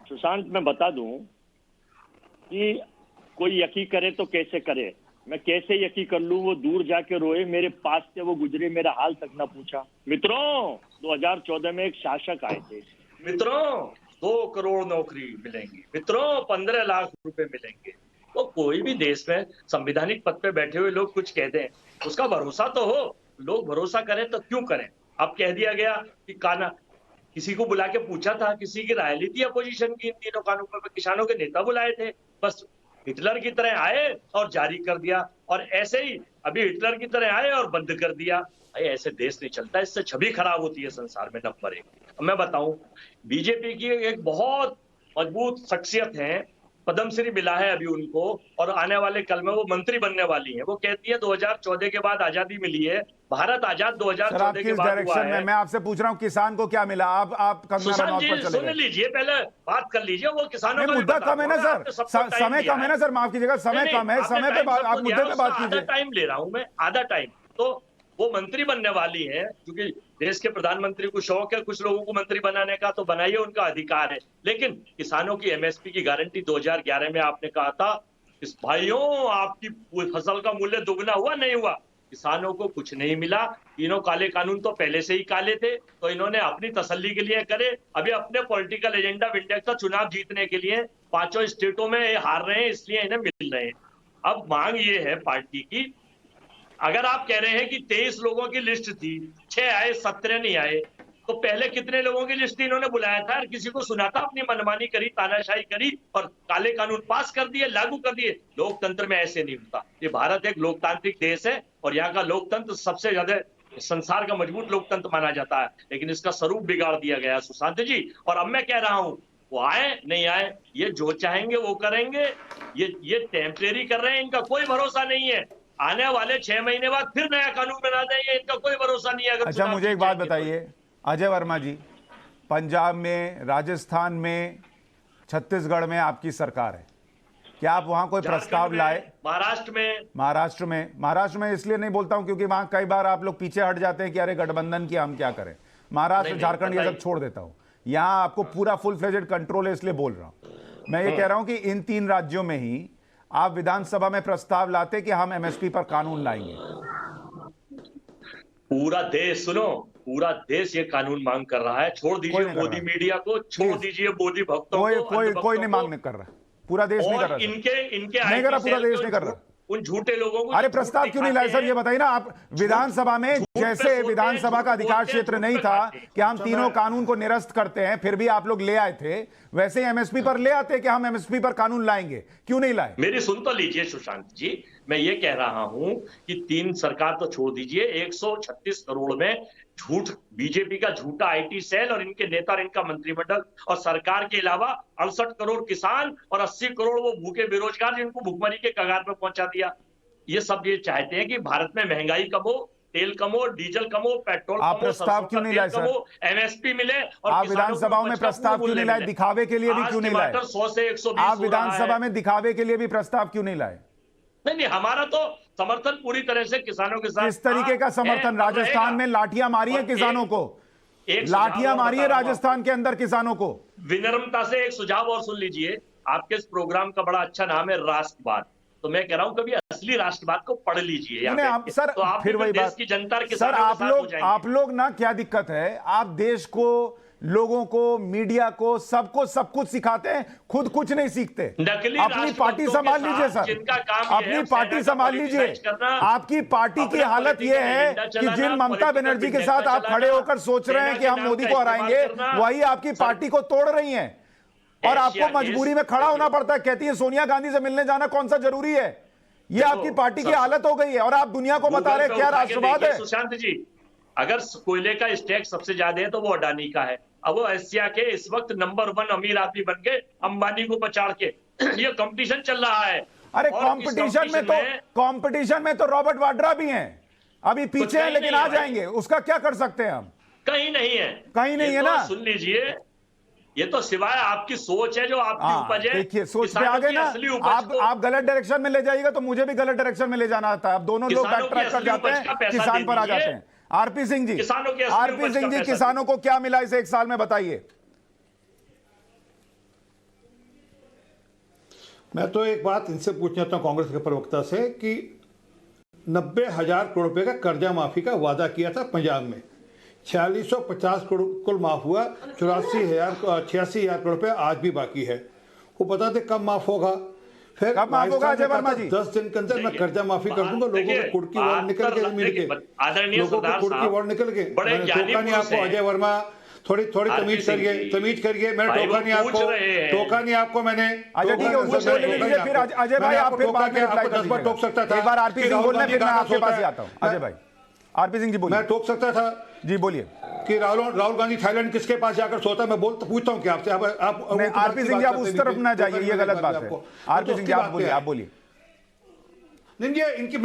सुशांत, मैं बता दूं कि कोई यकीन करे तो कैसे करे, मैं कैसे यकीन कर लूं? वो दूर जाके रोए, मेरे पास से वो गुजरे, मेरा हाल तक ना पूछा। मित्रों, 2014 में एक शासक आए थे, मित्रों 2 करोड़ नौकरी मिलेंगी, मित्रों 15 लाख रुपए मिलेंगे। तो कोई भी देश में संवैधानिक पद पे बैठे हुए लोग कुछ कहते हैं, उसका भरोसा तो हो, लोग भरोसा करें तो क्यों करें? अब कह दिया गया कि किसी को बुला के पूछा था, किसी की राय ली थी अपोजिशन की, इन तीनों कानूनों पर किसानों के नेता बुलाए थे, बस हिटलर की तरह आए और जारी कर दिया, और ऐसे ही अभी हिटलर की तरह आए और बंद कर दिया। ऐसे देश नहीं चलता, इससे छवि खराब होती है संसार में, नंबर 1। मैं बताऊं, बीजेपी की एक बहुत मजबूत शख्सियत है, पद्मश्री मिला है अभी उनको, और आने वाले कल में वो मंत्री बनने वाली है। वो कहती है 2014 के बाद आजादी मिली है, भारत आजाद 2014 के बाद हुआ है। मैं आपसे पूछ रहा हूँ किसान को क्या मिला? आप सुशांत जी सुन लीजिए, पहले बात कर लीजिए। वो किसानों का मुद्दा कम है ना सर, समय कम है ना सर, माफ कीजिएगा, समय कम है, समय पे आप मुद्दे पे बात कीजिए। आधा टाइम ले रहा हूँ मैं, आधा टाइम। तो वो मंत्री बनने वाली है, क्योंकि देश के प्रधानमंत्री को शौक है कुछ लोगों को मंत्री बनाने का, तो बनाइए, उनका अधिकार है। लेकिन किसानों की एमएसपी की गारंटी 2011 में आपने कहा था, इस भाइयों आपकी फसल का मूल्य दुगना हुआ, नहीं हुआ, किसानों को कुछ नहीं मिला। तीनों काले कानून तो पहले से ही काले थे, तो इन्होंने अपनी तसल्ली के लिए करे, अभी अपने पॉलिटिकल एजेंडा विंटेक्स का चुनाव जीतने के लिए 5 स्टेटों में हार रहे हैं, इसलिए इन्हें मिल रहे हैं। अब मांग ये है पार्टी की, अगर आप कह रहे हैं कि 23 लोगों की लिस्ट थी, 6 आए, 17 नहीं आए, तो पहले कितने लोगों की लिस्ट इन्होंने बुलाया था? किसी को सुना था? अपनी मनमानी करी, तानाशाही करी और काले कानून पास कर दिए, लागू कर दिए। लोकतंत्र में ऐसे नहीं होता। ये भारत एक लोकतांत्रिक देश है और यहाँ का लोकतंत्र सबसे ज्यादा संसार का मजबूत लोकतंत्र माना जाता है, लेकिन इसका स्वरूप बिगाड़ दिया गया सुशांत जी। और अब मैं कह रहा हूँ, वो आए नहीं आए, ये जो चाहेंगे वो करेंगे। ये टेम्परेरी कर रहे हैं, इनका कोई भरोसा नहीं है। आने वाले 6 महीने बाद फिर नया कानून बना देंगे, इनका कोई भरोसा नहीं है। अच्छा, मुझे एक बात बताइए अजय वर्मा जी, पंजाब में, राजस्थान में, छत्तीसगढ़ में आपकी सरकार है, क्या आप वहां कोई प्रस्ताव लाए? महाराष्ट्र में इसलिए नहीं बोलता हूं क्योंकि वहां कई बार आप लोग पीछे हट जाते हैं कि अरे गठबंधन की हम क्या करें। महाराष्ट्र, झारखंड ये सब छोड़ देता हूं, यहां आपको पूरा फुल फ्लेजेड कंट्रोल है, इसलिए बोल रहा हूं। मैं ये कह रहा हूं कि इन 3 राज्यों में ही आप विधानसभा में प्रस्ताव लाते कि हम एमएसपी पर कानून लाएंगे। पूरा देश, सुनो, पूरा देश ये कानून मांग कर रहा है। छोड़ दीजिए मोदी मीडिया को, छोड़ दीजिए मोदी भक्तों को, कोई नहीं मांग कर रहा, पूरा देश नहीं कर रहा। इनके नहीं कर रहा, पूरा देश नहीं कर रहा। उन झूठे लोगों को अरे प्रस्ताव क्यों नहीं लाए सर, ये बताइए ना आप। विधानसभा में जैसे विधानसभा का अधिकार क्षेत्र नहीं था कि हम तीनों कानून को निरस्त करते हैं, फिर भी आप लोग ले आए थे, वैसे ही एमएसपी पर ले आते कि हम एमएसपी पर कानून लाएंगे, क्यों नहीं लाए? मेरी सुन तो लीजिए सुशांत जी, मैं ये कह रहा हूं कि 3 सरकार तो छोड़ दीजिए, 136 करोड़ में झूठ, बीजेपी का झूठा आईटी सेल और इनके नेता और इनका मंत्रिमंडल और सरकार के अलावा 68 करोड़ किसान और 80 करोड़ वो भूखे बेरोजगार जिनको भुखमरी के कगार पर पहुंचा दिया। ये सब ये चाहते हैं कि भारत में महंगाई कम हो, तेल कम हो, डीजल कम हो, पेट्रोल आप प्रस्ताव क्यों नहीं लाए सर? एमएसपी मिले और आप विधानसभाओं में प्रस्ताव क्यों नहीं लाए? दिखावे के लिए भी क्यों नहीं लाए? 100 से 120 आप विधानसभा में दिखावे के लिए भी प्रस्ताव क्यों नहीं लाए? नहीं, हमारा तो समर्थन पूरी तरह से किसानों के साथ। किस तरीके का समर्थन? राजस्थान में लाठियां मारी है किसानों को, लाठियां मारी है राजस्थान के अंदर किसानों को। विनम्रता से एक सुझाव और सुन लीजिए, आपके इस प्रोग्राम का बड़ा अच्छा नाम है राष्ट्रवाद, तो मैं कह रहा हूं कभी असली राष्ट्रवाद को पढ़ लीजिए। आप सर, तो आप फिर वही बात की जनता सर, आप लोग ना, क्या दिक्कत है, आप देश को, लोगों को, मीडिया को, सबको सब कुछ सिखाते हैं, खुद कुछ नहीं सीखते। अपनी पार्टी संभाल लीजिए सर, अपनी पार्टी संभाल लीजिए। आपकी पार्टी की हालत यह है कि जिन ममता बनर्जी के साथ आप खड़े होकर सोच रहे हैं कि हम मोदी को हराएंगे, वही आपकी पार्टी को तोड़ रही हैं और आपको मजबूरी में खड़ा होना पड़ता है। कहती है सोनिया गांधी से मिलने जाना कौन सा जरूरी है? ये आपकी पार्टी की हालत हो गई है और आप दुनिया को बता रहे हैं क्या राष्ट्रवाद है। सुशांत जी, अगर कोयले का स्टैक सबसे ज्यादा है तो वो अडानी का है। अब वो एशिया के इस वक्त नंबर 1 अमीर आदमी बन के अंबानी को पछाड़ के ये कंपटीशन चल रहा है। अरे कंपटीशन में तो रॉबर्ट वाड्रा भी हैं, अभी पीछे हैं लेकिन आ जाएंगे, उसका क्या कर सकते हैं हम? कहीं नहीं है, कहीं नहीं है ना। सुन लीजिए, ये तो सिवाय आपकी सोच है जो आपकी उपज है। देखिए, सोच पे आ गए ना आप गलत डायरेक्शन में ले जाइएगा तो मुझे भी गलत डायरेक्शन में ले जाना आता है। अब दोनों लोग बैक ट्रैक कर जाते हैं, किसान पर आ जाते हैं। आरपी सिंह जी, किसानों को क्या मिला इस 1 साल में, बताइए। मैं तो एक बात इनसे पूछना चाहता हूं, कांग्रेस के प्रवक्ता से, कि 90,000 करोड़ रुपए का कर्जा माफी का वादा किया था पंजाब में, 4650 करोड़ कुल माफ हुआ, 86,000 करोड़ रुपए आज भी बाकी है। वो बताते कब माफ होगा? फिर कब माफ होगा अजय वर्मा जी? 10 दिन के अंदर मैं कर्जा माफी कर दूंगा। लोगों के कुड़ की वॉर्ड निकल के, लोगों के कुड़ की वॉर्ड निकल के। मैंने टोका नहीं आपको अजय वर्मा, थोड़ी तमीज करिए। मैंने टोका नहीं आपको मैंने। अच्छा ठीक है, उनको बोलने दीजिए। फिर अजय भाई आप फिर बाद में रिप्लाई कर दीजिए। टोक सकता था, एक बार आरपी सिंह बोलने, फिर मैं आपके पास ही आता हूं। अजय भाई, आरपी सिंह जी बोलिए। मैं टोक सकता था जी, बोलिए। कि राहुल गांधी थाईलैंड किसके पास जाकर सोता, मैं पूछता हूँ कि आपसे। आप आरपी सिंह जी आप उस तरफ ना जाइए, ये गलत बात है। आरपी सिंह जी आप बोलिए। नहीं ये इनकी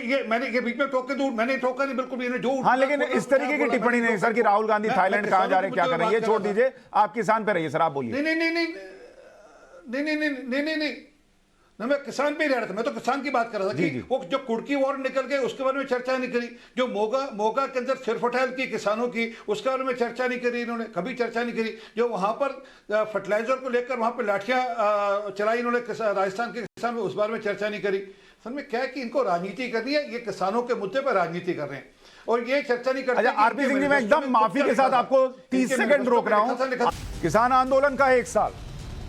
ये मैंने ये बीच में टोक के मैंने टोका नहीं, बिल्कुल भी जो। हाँ, लेकिन इस तरीके की टिप्पणी नहीं सर कि राहुल गांधी थाईलैंड कहां जा रहे हैं, क्या कर रहे हैं, ये छोड़ दीजिए। आप किसान पे रहिए सर, आप बोलिए। नहीं, मैं किसान पे ही रह रहा था। मैं तो किसान की बात कर रहा था कि वो जो कुड़की वॉर निकल गए उसके बारे में चर्चा नहीं करी। जो मोगा के अंदर सिरफटैल की किसानों की, उसके बारे में चर्चा नहीं करी इन्होंने, कभी चर्चा नहीं करी। जो वहां पर फर्टिलाइजर को लेकर वहां पर लाठियां चलाई इन्होंने राजस्थान के किसान, उस बारे में चर्चा नहीं करी। असल में क्या है कि इनको राजनीति करनी है, ये किसानों के मुद्दे पर राजनीति कर रहे हैं और ये चर्चा नहीं करते। आरपी सिंह जी, मैं एकदम माफी के साथ आपको 30 सेकंड रोक रहा हूं। किसान आंदोलन का 1 साल,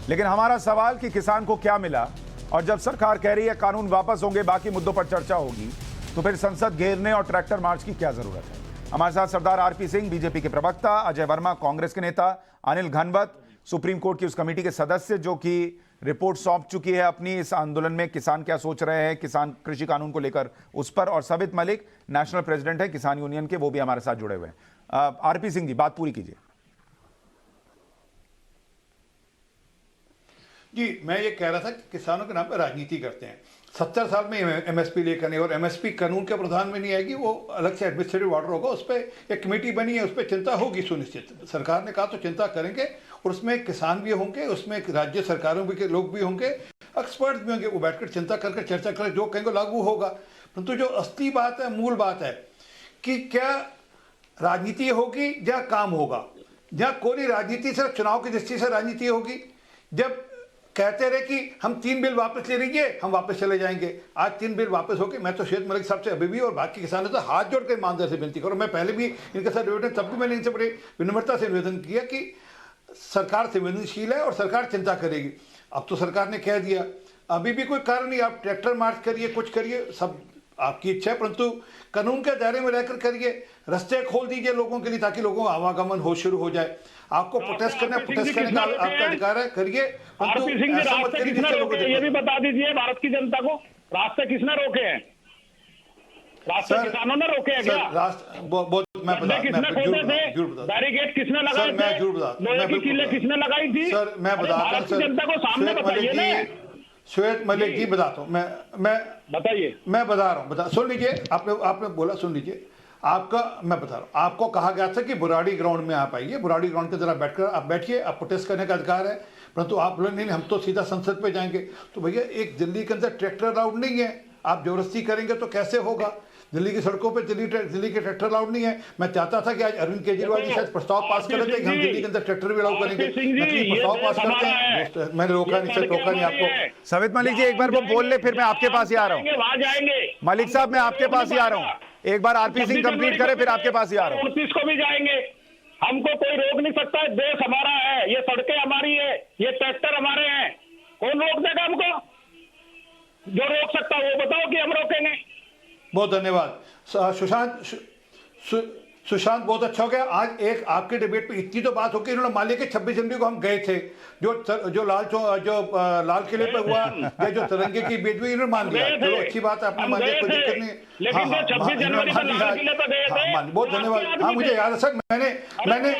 लेकिन हमारा सवाल कि किसान को क्या मिला, और जब सरकार कह रही है कानून वापस होंगे, बाकी मुद्दों पर चर्चा होगी, तो फिर संसद घेरने और ट्रैक्टर मार्च की क्या जरूरत है? हमारे साथ सरदार आरपी सिंह, बीजेपी के प्रवक्ता, अजय वर्मा, कांग्रेस के नेता, अनिल घनवत, सुप्रीम कोर्ट की उस कमेटी के सदस्य जो कि रिपोर्ट सौंप चुकी है अपनी, इस आंदोलन में किसान क्या सोच रहे हैं किसान कृषि कानून को लेकर, उस पर, और सबित मलिक नेशनल प्रेसिडेंट है किसान यूनियन के, वो भी हमारे साथ जुड़े हुए हैं। आरपी सिंह जी, बात पूरी कीजिए। जी, मैं ये कह रहा था कि किसानों के नाम पर राजनीति करते हैं। 70 साल में एमएसपी लेकर नहीं, और एमएसपी कानून के प्रावधान में नहीं आएगी, वो अलग से एडमिनिस्ट्रेटिव ऑर्डर होगा, उस पर एक कमेटी बनी है, उस पर चिंता होगी सुनिश्चित। सरकार ने कहा तो चिंता करेंगे, और उसमें किसान भी होंगे, उसमें राज्य सरकारों के लोग भी होंगे, एक्सपर्ट भी होंगे, वो बैठकर चिंता करके चर्चा कर जो कहेंगे लागू होगा। परंतु जो असली बात है, मूल बात है कि क्या राजनीति होगी या काम होगा। जहाँ कोई राजनीति सिर्फ चुनाव की दृष्टि से राजनीति होगी, जब कहते रहे कि हम 3 बिल वापस ले लीजिए, हम वापस चले जाएंगे। आज 3 बिल वापस होके मैं तो श्वेत मलिक साहब से अभी भी और बाकी किसानों से हाथ जोड़ कर ईमानदारी से विनती करूँ। मैं पहले भी इनके साथ निवेदन, तब भी मैंने इनसे बड़ी विनम्रता से निवेदन किया कि सरकार संवेदनशील है और सरकार चिंता करेगी। अब तो सरकार ने कह दिया, अभी भी कोई कारण नहीं, आप ट्रैक्टर मार्च करिए, कुछ करिए, सब आपकी इच्छा है, परंतु कानून के दायरे में रहकर करिए। रास्ते खोल दीजिए लोगों के लिए, ताकि लोगों का आवागमन हो शुरू हो जाए। आपको प्रोटेस्ट करना है, प्रोटेस्ट करने का आपका अधिकार है, करिए। आरपी सिंह जी, रास्ते किसने रोके हैं ये भी बता दीजिए भारत की जनता को। रास्ते किसने रोके हैं? रास्ते किसानों ने रोके हैं क्या? मैं बता, किसने खोले थे? बैरिकेड किसने लगाए थे? लोहे की कीलें किसने लगाई थी? सर मैं बताता हूं, भारत की जनता को सामने बताइए ना। श्वेत मलिक जी बताता हूँ, मैं बताइए, मैं बता रहा हूँ, सुन लीजिए। आपने बोला, सुन लीजिए। आपका मैं बता रहा हूँ, आपको कहा गया था कि बुराड़ी ग्राउंड में आप आइए, बुराड़ी ग्राउंड के जरा बैठकर आप बैठिए, आप प्रोटेस्ट करने का अधिकार है। परंतु आप बोले नहीं, हम तो सीधा संसद पे जाएंगे। तो भैया, एक दिल्ली के अंदर ट्रैक्टर अलाउड नहीं है, आप जबरदस्ती करेंगे तो कैसे होगा? दिल्ली की सड़कों पे दिल्ली के ट्रैक्टर अलाउड नहीं है। मैं चाहता था कि आज अरविंद केजरीवाल जी शायद प्रस्ताव पास कर रहे थे कि हम दिल्ली के अंदर ट्रैक्टर भी अलाउ करेंगे, प्रस्ताव पास करते हैं। मैंने रोका नहीं, सर रोका नहीं आपको। सवित मलिक जी, एक बार वो बोल ले, फिर मैं आपके पास ही आ रहा हूँ। मलिक साहब, मैं आपके पास ही आ रहा हूँ। एक बार आरपी सिंह कंप्लीट करे, फिर आपके पास ही आ रहा हूँ। 29 को भी जाएंगे, हमको कोई रोक नहीं सकता है। देश हमारा है, ये सड़कें हमारी है, ये ट्रैक्टर हमारे हैं। कौन रोक देगा हमको? जो रोक सकता है वो बताओ कि हम रोकेंगे। बहुत धन्यवाद सुशांत, बहुत अच्छा हो गया। आज एक आपके डिबेट पे इतनी तो बात होगी। इन्होंने मान लिया कि 26 जनवरी को हम गए थे, जो लाल किले पे हुआ, या जो तिरंगे की बेट हुई, इन्होंने मान लिया। चलो अच्छी बात है, आपने मान लिया, कोई दिक्कत नहीं है। बहुत धन्यवाद। हाँ, मुझे याद है सर,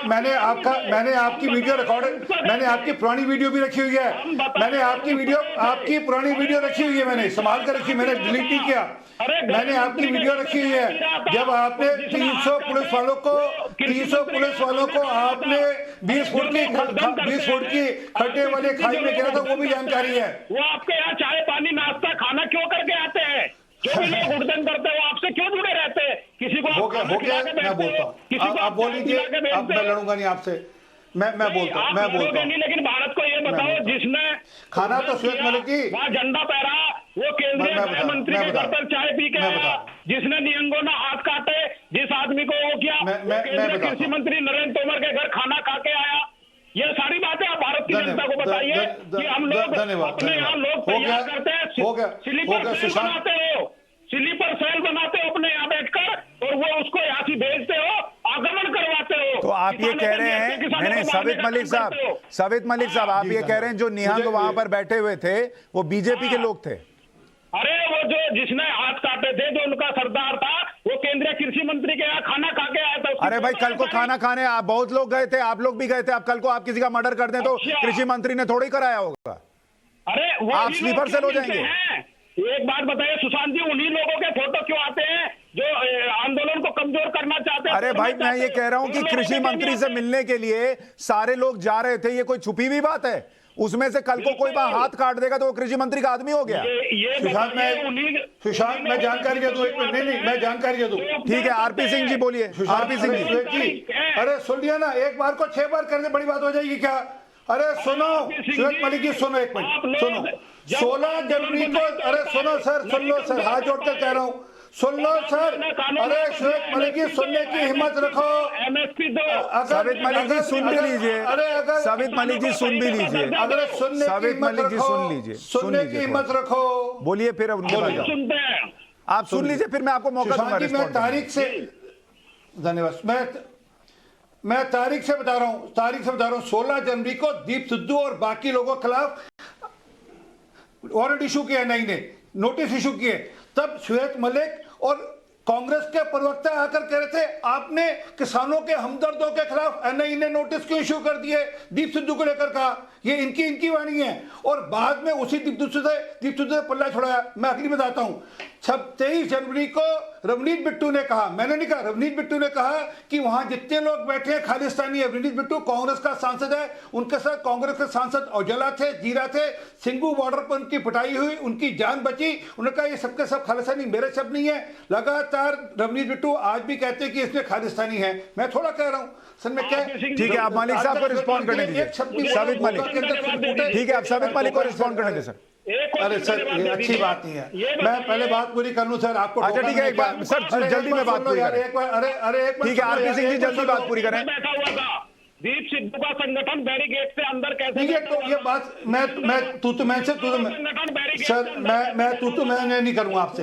मैंने आपकी वीडियो रिकॉर्ड, मैंने आपकी पुरानी वीडियो भी रखी हुई है। मैंने आपकी पुरानी वीडियो रखी हुई है, मैंने संभाल कर रखी, मैंने डिलीट नहीं किया। मैंने आपकी वीडियो रखी हुई है, जब आपने 300 पुलिस वालों को आपने 20 फुट की खड्डे वाले खाई में गिरा था, वो भी जानकारी है। वो आपके यहाँ चाय पानी नाश्ता खाना क्यों करके आते हैं? जो भी लोग उड़दन करते हैं वो आपसे क्यों जुड़े रहते हैं? किसी को हो गया, मैं बोलता हूँ। आप बोल लीजिए, अब मैं लड़ूंगा नहीं आपसे। मैं बोलता हूँ। लेकिन भारत को ये बताओ, जिसने खाना तो श्वेत मलिक जी वहाँ झंडा पहरा, वो केंद्रीय गृह मंत्री के घर पर चाय पी के आया, जिसने नियंगों ने हाथ काटे, जिस आदमी को वो किया, केंद्रीय कृषि मंत्री नरेंद्र तोमर के घर खाना खा के आया। ये सारी बातें आप भारत की जनता को बताइए कि हम लोग अपने यहाँ लोग तैयार करते हैं, स्लीपर सेल बनाते हो अपने यहाँ बैठकर, और वो उसको यहाँ से भेजते हो, आगमन करवाते हो। तो आप ये कह रहे हैं, नहीं, सवित मलिक साहब, आप ये कह रहे हैं जो निहंग वहां पर बैठे हुए थे वो बीजेपी के लोग थे? अरे वो जिसने हाथ काटे थे, जो उनका सरदार था, वो केंद्रीय कृषि मंत्री के यहाँ खाना खा के आया था। अरे भाई, कल को खाना खाने आप बहुत लोग गए थे, आप लोग भी गए थे। अब कल को आप किसी का मर्डर कर दें तो कृषि मंत्री ने थोड़ी कराया होगा। अरे आप स्लीपर सेल हो जाएंगे। एक बात बताइए सुशांत जी, उन्हीं लोगों के फोटो क्यों आते हैं जो आंदोलन को कमजोर करना चाहते हैं? अरे भाई, मैं ये कह रहा हूं कि कृषि मंत्री से मिलने के लिए सारे लोग जा रहे थे, ये कोई छुपी हुई बात है? उसमें से कल को कोई हाथ काट देगा तो वो कृषि मंत्री का आदमी हो गया। सुशांत, मैं जानकारी दे दूं, नहीं, मैं जानकारी दे दूं। ठीक है, आरपी सिंह जी बोलिए। आरपी सिंह जी, अरे सुन लिया ना, एक बार को 6 बार करने बड़ी बात हो जाएगी क्या? अरे सुनो श्वेत मलिक जी, सुनो एक मिनट, सुनो। 16 जनवरी को, अरे सुनो सर, सुन लो सर, हाथ जोड़कर कह रहा हूँ, सुन लो सर। अरे श्वेत मलिक जी, सुनने की हिम्मत रखो। एमएसपी दो। सवित मलिक जी सुन भी लीजिए। सवित मलिक जी सुन भी लीजिए। अगर सुनने सवित मलिक जी सुन लीजिए, सुनने की हिम्मत रखो। बोलिए, फिर उनके बाद सुनते हैं। आप सुन लीजिए, फिर मैं आपको मौका दूंगा। मैं तारीख से, धन्यवाद, मैं तारीख से बता रहा हूं, 16 जनवरी को दीप सिद्धू और बाकी लोगों के खिलाफ वारंट इशू किया, नहीं ने नोटिस इशू किए। तब श्वेत मलिक और कांग्रेस के प्रवक्ता आकर कह रहे थे आपने किसानों के हमदर्दों के खिलाफ एनआईए ने नोटिस क्यों इशू कर दिए, दीप सिद्धू को लेकर कहा ये इनकी वाणी है, और बाद में उसी दीप सिद्धू से पल्ला छुड़ाया। मैं आखिरी में बताता हूं, 23 जनवरी को रवनीत बिट्टू ने कहा, मैंने नहीं कहा, रवनीत बिट्टू ने कहा कि वहां जितने लोग बैठे हैं खालिस्तानी है। रवनीत बिट्टू कांग्रेस का सांसद है, उनके साथ कांग्रेस के सांसद औजला थे, जीरा थे, सिंगू बॉर्डर पर उनकी पिटाई हुई, उनकी जान बची, उन्होंने कहा ये सबके सब खालिस्तानी, मेरे शब्द नहीं है। लगातार रवनीत बिट्टू आज भी कहते हैं कि इसमें खालिस्तानी है, मैं थोड़ा कह रहा हूं सर, मैं क्या। ठीक है, आप मालिक साहब को रिस्पॉन्ड करने दीजिए, साबित मालिक, ठीक है, आप साबित मालिक को रिस्पॉन्ड करने दीजिए सर। अरे सर ये अच्छी बात नहीं है, मैं पहले बात पूरी कर लूं सर, आपको। अच्छा ठीक है, एक बात सर जल्दी में बात पूरी करें। अरे एक बार ठीक है, आरपी सिंह जी जल्दी बात पूरी करें। बैठा हुआ था दीप सिद्धू का संगठन बैरिकेड से अंदर कैसे, ये बात मैं नहीं करूंगा आपसे।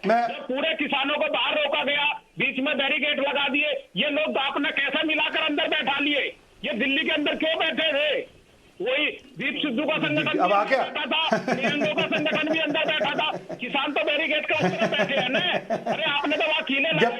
मैं पूरे किसानों को बाहर रोका गया, बीच में बैरिकेड लगा दिए, ये लोग तो आपने कैसे मिलाकर अंदर बैठा लिए, ये दिल्ली के अंदर क्यों बैठे थे? वही दीप सिद्धू का संगठन अब आ गया, बैठा था, निरंजन का संगठन भी अंदर बैठा था, किसान तो बैरिकेड के ऊपर बैठे हैं ना। अरे आपने तो वहाँ कीले जब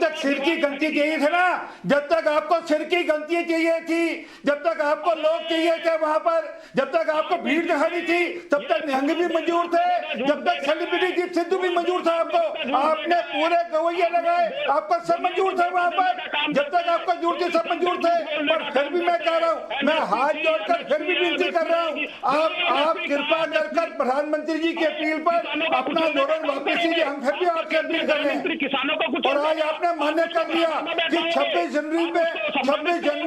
तक सिर की गलती चाहिए थे ना, जब तक आपको सिर की गलती चाहिए थी, जब तक आपको लोग चाहिए थे वहां पर, जब तक आपको भीड़ दिखानी थी, तब तक निहंग भी मंजूर थे, जब तक सेलिब्रिटी दीप सिद्धू भी मंजूर था आपको, आपने पूरे गवैये लगाए, आपको सब मंजूर थे वहां पर, जब तक आपको जरूरत थी सब मंजूर थे। पर फिर भी मैं कह रहा हूं, मैं हाथ जोड़कर फिर भी विनती कर रहा हूं, आप कृपा कर प्रधानमंत्री जी की अपील पर अपना जोड़न वापस लीजिए, हम फिर भी आपसे अपील कर रहे हैं। किसानों को कुछ, और आज आपने मान्य कर लिया कि 26 जनवरी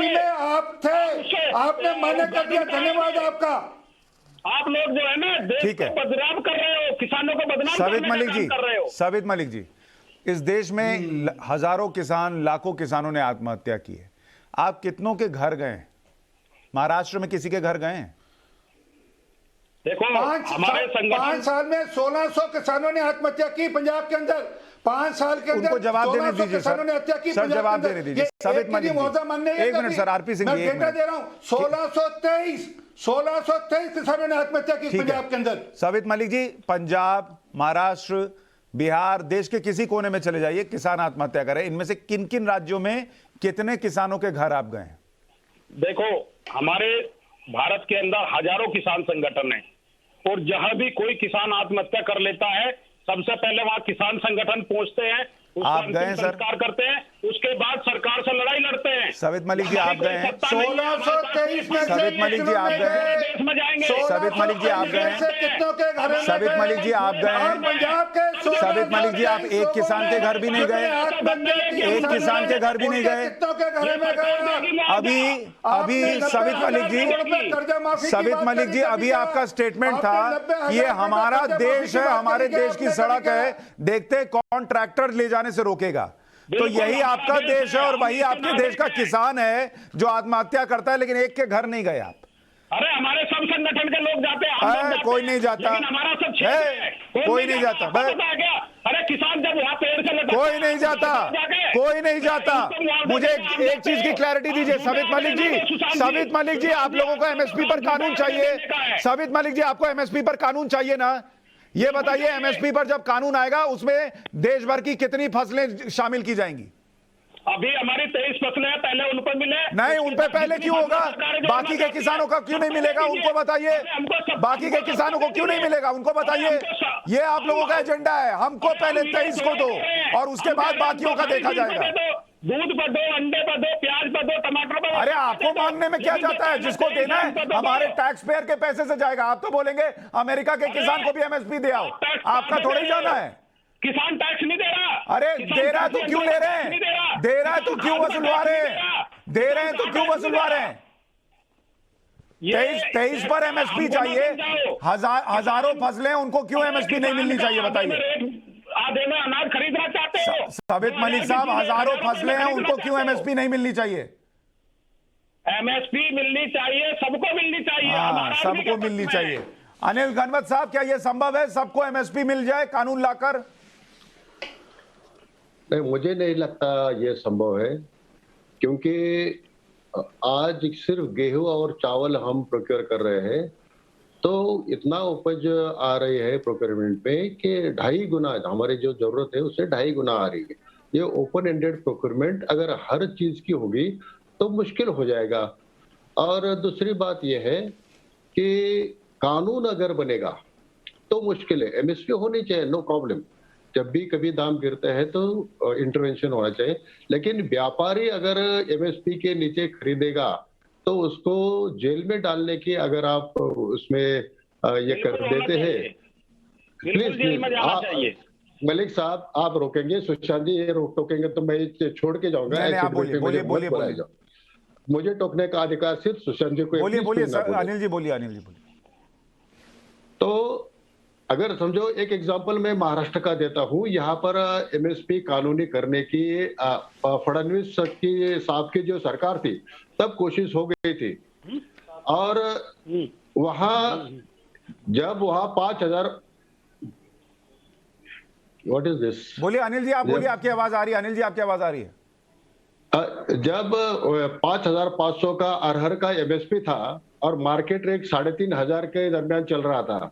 में आप थे, आपने मान्य कर दिया, धन्यवाद आपका। आप लोग जो है ना देश को बदनाम कर रहे हो, किसानों को बदनाम कर रहे हो। साबित मलिक जी, इस देश में हजारों किसान, लाखों किसानों ने आत्महत्या की है, आप कितनों के घर गए? महाराष्ट्र में किसी के घर गए हैं? देखो, 5 साल में 1600 किसानों ने आत्महत्या की पंजाब के अंदर, 5 साल के अंदर उनको जवाब देने दीजिए किसानों ने हत्या की। सर जवाब देने दीजिए। साबित मलिक जी, एक minute sir, RP Singh ji, मैं दे रहा हूं, 1623 किसानों ने आत्महत्या की पंजाब के अंदर। साबित मलिक जी, पंजाब, महाराष्ट्र, बिहार, देश के किसी कोने में चले जाइए, किसान आत्महत्या कर रहे हैं। इनमें से किन किन राज्यों में कितने किसानों के घर आप गए? देखो, हमारे भारत के अंदर हजारों किसान संगठन है, और जहां भी कोई किसान आत्महत्या कर लेता है, सबसे पहले वहां किसान संगठन पहुंचते हैं, आप गए सर? संस्कार करते हैं, उसके बाद सरकार से लड़ाई लड़ते हैं। साबित मलिक जी आप गए हैं? 1623 में साबित मलिक जी आप गए? देश में जाएंगे। साबित मलिक जी आप गए? कितनों के घर में साबित मलिक जी आप गए? पंजाब के साबित मलिक जी आप एक किसान के घर भी नहीं गए? एक किसान के घर भी नहीं गए? कितनों के घर में गए? अभी साबित मलिक जी अभी आपका स्टेटमेंट था कि ये हमारा देश है, हमारे देश की सड़क है, देखते कौन ट्रैक्टर ले जाने से रोकेगा। तो यही आपका देश है और वही आपके देश का किसान है जो आत्महत्या करता है, लेकिन एक के घर नहीं गए आप। अरे हमारे सब संगठन के लोग जाते हैं, कोई नहीं जाता, हमारा सब है, कोई नहीं जाता। अरे किसान जब वहां पेड़ से लटका, कोई नहीं जाता, कोई नहीं जाता। मुझे एक चीज की क्लैरिटी दीजिए साबित मलिक जी। साबित मलिक जी, आप लोगों को एमएसपी पर कानून चाहिए। साबित मलिक जी, आपको एमएसपी पर कानून चाहिए ना? ये बताइए, एमएसपी पर जब कानून आएगा उसमें देश भर की कितनी फसलें शामिल की जाएंगी? अभी हमारी 23 फसलें हैं, पहले उन पर मिले नहीं, उन पे पहले क्यों होगा? बाकी के किसानों का क्यों नहीं मिलेगा? उनको बताइए। बाकी के किसानों को क्यों नहीं मिलेगा? उनको बताइए। ये आप लोगों का एजेंडा है, हमको पहले 23 को दो और उसके बाद बाकियों का देखा जाएगा। दूध पर दो, अंडे पर दो, प्याज पर दो, टमाटर पर। अरे आपको मांगने में क्या जाता है? जिसको देना है हमारे टैक्स पेयर के पैसे से जाएगा। आप तो बोलेंगे अमेरिका के किसान को भी एमएसपी दे आओ, आपका थोड़ा ही जाना है। किसान टैक्स नहीं दे रहा। अरे दे रहा है तो क्यों ले रहे हैं? दे रहा है तो क्यों वसूलवा रहे हैं? दे रहे हैं तो क्यों वसूलवा रहे हैं? 23 पर एमएसपी चाहिए। हजारों फसलें, उनको क्यों एमएसपी नहीं मिलनी चाहिए बताइए? आधे में अनाज खरीदना चाहते हो? साबित मलिक साहब, हजारों फसलें हैं, उनको क्यों एमएसपी नहीं मिलनी चाहिए? एमएसपी मिलनी चाहिए, सबको मिलनी चाहिए। सबको मिलनी चाहिए। अनिल घनवत साहब, क्या यह संभव है सबको एमएसपी मिल जाए कानून लाकर? नहीं, मुझे नहीं लगता यह संभव है, क्योंकि आज सिर्फ गेहूं और चावल हम प्रोक्योर कर रहे हैं, तो इतना उपज आ रही है प्रोक्योरमेंट पे कि 2.5 गुना हमारी जो जरूरत है उससे 2.5 गुना आ रही है। ये ओपन एंडेड प्रोक्योरमेंट अगर हर चीज की होगी तो मुश्किल हो जाएगा। और दूसरी बात यह है कि कानून अगर बनेगा तो मुश्किल है। एमएसपी होनी चाहिए, नो प्रॉब्लम, जब भी कभी दाम गिरते हैं तो इंटरवेंशन होना चाहिए, लेकिन व्यापारी अगर एमएसपी के नीचे खरीदेगा तो उसको जेल में डालने की अगर आप उसमें ये कर देते हैं, प्लीज मलिक साहब आप रोकेंगे, सुशांत जी ये टोकेंगे तो मैं छोड़ के जाऊंगा। बोलिए। मुझे टोकने का अधिकार सिर्फ सुशांत जी को। बोलिए सर, अनिल जी बोलिए। तो अगर समझो एक एग्जांपल मैं महाराष्ट्र का देता हूं, यहाँ पर एमएसपी कानूनी करने की फडणवीस की साहब की जो सरकार थी तब कोशिश हो गई थी, और वहां जब वहां 5,000 व्हाट इज दिस, बोलिए अनिल जी, आप बोलिए, आपकी आवाज आ रही है। अनिल जी आपकी आवाज आ रही है। जब 5,500 का अरहर का एमएसपी था और मार्केट रेट 3,500 के दरमियान चल रहा था,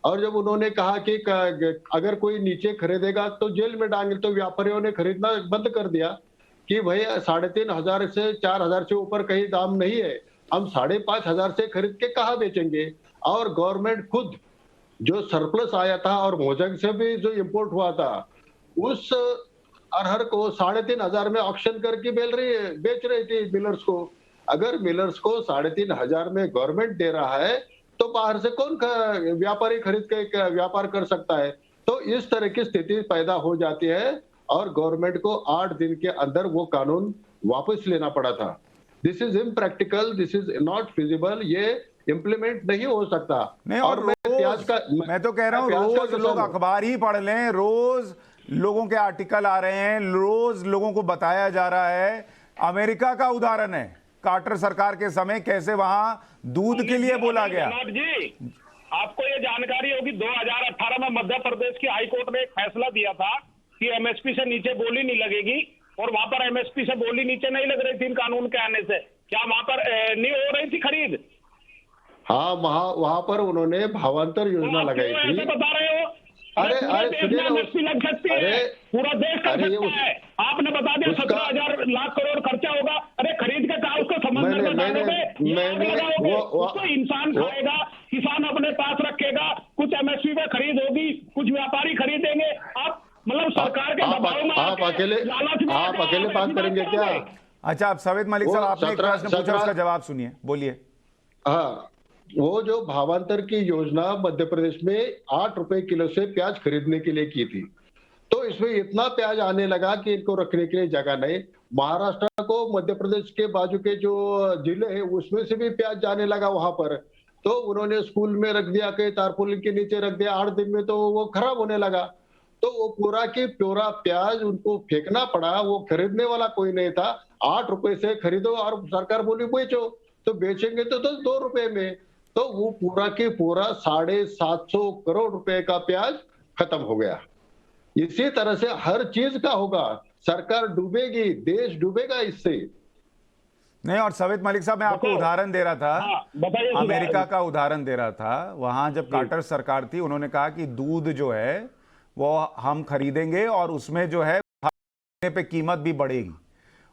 और जब उन्होंने कहा कि अगर कोई नीचे खरीदेगा तो जेल में डालेंगे, तो व्यापारियों ने खरीदना बंद कर दिया कि भाई 3,500 से 4,000 से ऊपर कहीं दाम नहीं है, हम 5,500 से खरीद के कहाँ बेचेंगे। और गवर्नमेंट खुद जो सरप्लस आया था और मोजंग से भी जो इंपोर्ट हुआ था उस अरहर को 3,500 में ऑक्शन करके बेच रही थी मिलर्स को। अगर मिलर्स को 3,500 में गवर्नमेंट दे रहा है तो बाहर से कौन व्यापारी खरीद के व्यापार कर सकता है। तो इस तरह की स्थिति पैदा हो जाती है और गवर्नमेंट को 8 दिन के अंदर वो कानून वापस लेना पड़ा था। This is impractical, this is not feasible, ये इम्प्लीमेंट नहीं हो सकता। नहीं, और मैं तो कह रहा हूं रोज लोग अखबार ही पढ़ लें, रोज लोगों के आर्टिकल आ रहे हैं, रोज लोगों को बताया जा रहा है। अमेरिका का उदाहरण है, कार्टर सरकार के समय कैसे वहां दूध के लिए बोला गया। जी आपको ये जानकारी होगी 2018 में मध्य प्रदेश की हाई कोर्ट ने एक फैसला दिया था कि एमएसपी से नीचे बोली नहीं लगेगी, और वहां पर एमएसपी से बोली नीचे नहीं लग रही थी इन कानून के आने से। क्या वहां पर नहीं हो रही थी खरीद? हाँ, वहां पर उन्होंने भावांतर योजना लगाई थी। ऐसे बता रहे हो? अरे सुनिए लग सकती है, पूरा देश कर सकता है। आपने बता दिया 17,000 लाख करोड़ खर्चा होगा। अरे खरीद के कहा उसको समझ में डालोगे, उसको इंसान खाएगा, किसान अपने पास रखेगा, कुछ एमएसपी पे खरीद होगी, कुछ व्यापारी खरीदेंगे। आप मतलब सरकार के दबाव में आप अकेले बात करेंगे क्या? अच्छा, आप सवेद मलिक साहब, आपने एक प्रश्न पूछा, उसका जवाब सुनिए, बोलिए। हाँ, वो जो भावांतर की योजना मध्य प्रदेश में 8 रुपए किलो से प्याज खरीदने के लिए की थी, तो इसमें इतना प्याज आने लगा कि इनको रखने के लिए जगह नहीं। महाराष्ट्र को मध्य प्रदेश के बाजू के जो जिले हैं उसमें से भी प्याज जाने लगा वहां पर, तो उन्होंने स्कूल में रख दिया, कहीं तारपुलिन के नीचे रख दिया। 8 दिन में तो वो खराब होने लगा, तो वो पूरा की पूरा प्याज उनको फेंकना पड़ा। वो खरीदने वाला कोई नहीं था। 8 रुपए से खरीदो और सरकार बोली बेचो, तो बेचेंगे तो 2 रुपए में, तो वो पूरा के पूरा 750 करोड़ रुपए का प्याज खत्म हो गया। इसी तरह से हर चीज का होगा, सरकार डूबेगी, देश डूबेगा इससे। नहीं, और सवेद मलिक साहब, मैं आपको उदाहरण दे रहा था, अमेरिका का उदाहरण दे रहा था। वहां जब कार्टर सरकार थी, उन्होंने कहा कि दूध जो है वो हम खरीदेंगे और उसमें जो है पे कीमत भी बढ़ेगी,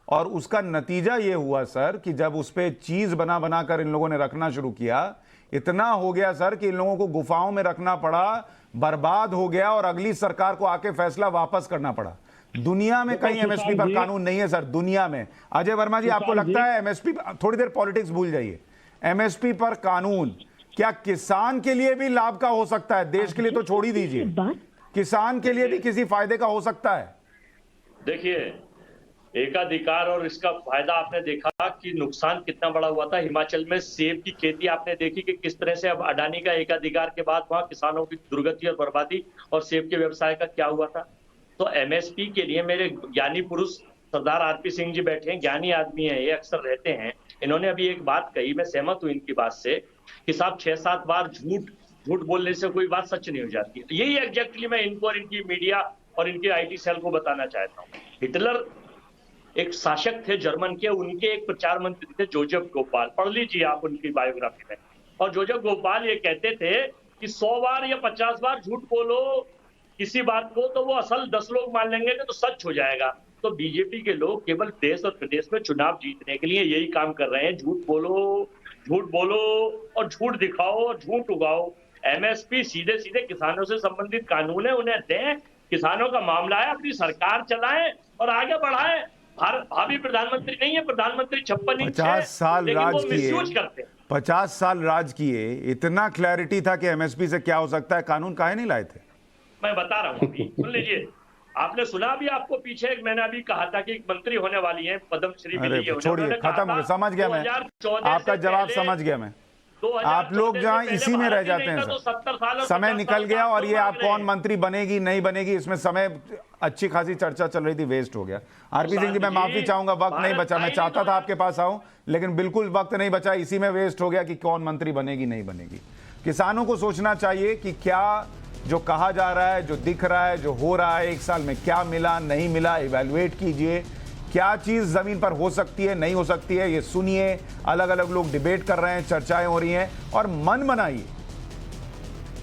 और उसका नतीजा ये हुआ सर कि जब उस पर चीज बना बना कर इन लोगों ने रखना शुरू किया, इतना हो गया सर कि इन लोगों को गुफाओं में रखना पड़ा, बर्बाद हो गया, और अगली सरकार को आके फैसला वापस करना पड़ा। दुनिया में कहीं एमएसपी पर कानून नहीं है सर, दुनिया में। अजय वर्मा जी, आपको लगता है एमएसपी, थोड़ी देर पॉलिटिक्स भूल जाइए, एमएसपी पर कानून क्या किसान के लिए भी लाभ का हो सकता है? देश के लिए तो छोड़ ही दीजिए, किसान के लिए भी किसी फायदे का हो सकता है? देखिए, एकाधिकार और इसका फायदा आपने देखा कि नुकसान कितना बड़ा हुआ था। हिमाचल में सेब की खेती आपने देखी कि किस तरह से अब अडानी का एकाधिकार के बाद वहां किसानों की दुर्गति और बर्बादी और सेब के व्यवसाय का क्या हुआ था। तो एमएसपी के लिए मेरे ज्ञानी पुरुष सरदार आरपी सिंह जी बैठे हैं, ज्ञानी आदमी हैं, ये अक्सर रहते हैं। इन्होंने अभी एक बात कही, मैं सहमत हूं इनकी बात से, कि साहब 6-7 बार झूठ बोलने से कोई बात सच नहीं हो जाती। यही एग्जैक्टली मैं इनको और इनकी मीडिया और इनके आईटी सेल को बताना चाहता हूँ। हिटलर एक शासक थे जर्मन के, उनके एक प्रचार मंत्री थे जोसेफ गोपाल, पढ़ लीजिए आप उनकी बायोग्राफी में। और जो गोपाल ये कहते थे कि 100 बार या 50 बार झूठ बोलो किसी बात को तो वो असल 10 लोग मान लेंगे तो सच हो जाएगा। तो बीजेपी के लोग केवल देश और प्रदेश में चुनाव जीतने के लिए यही काम कर रहे हैं, झूठ बोलो और झूठ दिखाओ और झूठ उगाओ। एमएसपी सीधे सीधे किसानों से संबंधित कानून है, उन्हें दें, किसानों का मामला है, अपनी सरकार चलाएं और आगे बढ़ाएं। भावी प्रधानमंत्री नहीं है, प्रधानमंत्री 56 इंच 50 साल लेकिन राज वो किए, मिसयूज करते हैं। 50 साल राज किए, इतना क्लैरिटी था कि एमएसपी से क्या हो सकता है, कानून काहे नहीं लाए थे? मैं बता रहा हूं, अभी सुन लीजिए। आपने सुना भी, आपको पीछे मैंने अभी कहा था कि एक मंत्री होने वाली है, पद्मश्री मिली है। छोड़िए, खत्म हो गया, समझ गया मैं, आपका जवाब समझ गया मैं। आप लोग जहां इसी में रह जाते हैं सर, समय निकल गया और ये आप कौन मंत्री बनेगी नहीं बनेगी इसमें समय अच्छी खासी चर्चा चल रही थी, वेस्ट हो गया। आरपी सिंह जी, मैं माफी चाहूंगा, वक्त नहीं बचा। मैं चाहता था आपके पास आऊं लेकिन बिल्कुल वक्त नहीं बचा, इसी में वेस्ट हो गया कि कौन मंत्री बनेगी नहीं बनेगी। किसानों को सोचना चाहिए कि क्या जो कहा जा रहा है, जो दिख रहा है, जो हो रहा है, एक साल में क्या मिला नहीं मिला, इवैल्यूएट कीजिए। क्या चीज़ ज़मीन पर हो सकती है नहीं हो सकती है, ये सुनिए। अलग अलग लोग डिबेट कर रहे हैं, चर्चाएं हो रही हैं, और मन बनाइए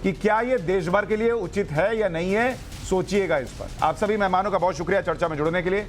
कि क्या ये देश भर के लिए उचित है या नहीं है। सोचिएगा इस पर। आप सभी मेहमानों का बहुत शुक्रिया चर्चा में जुड़ने के लिए।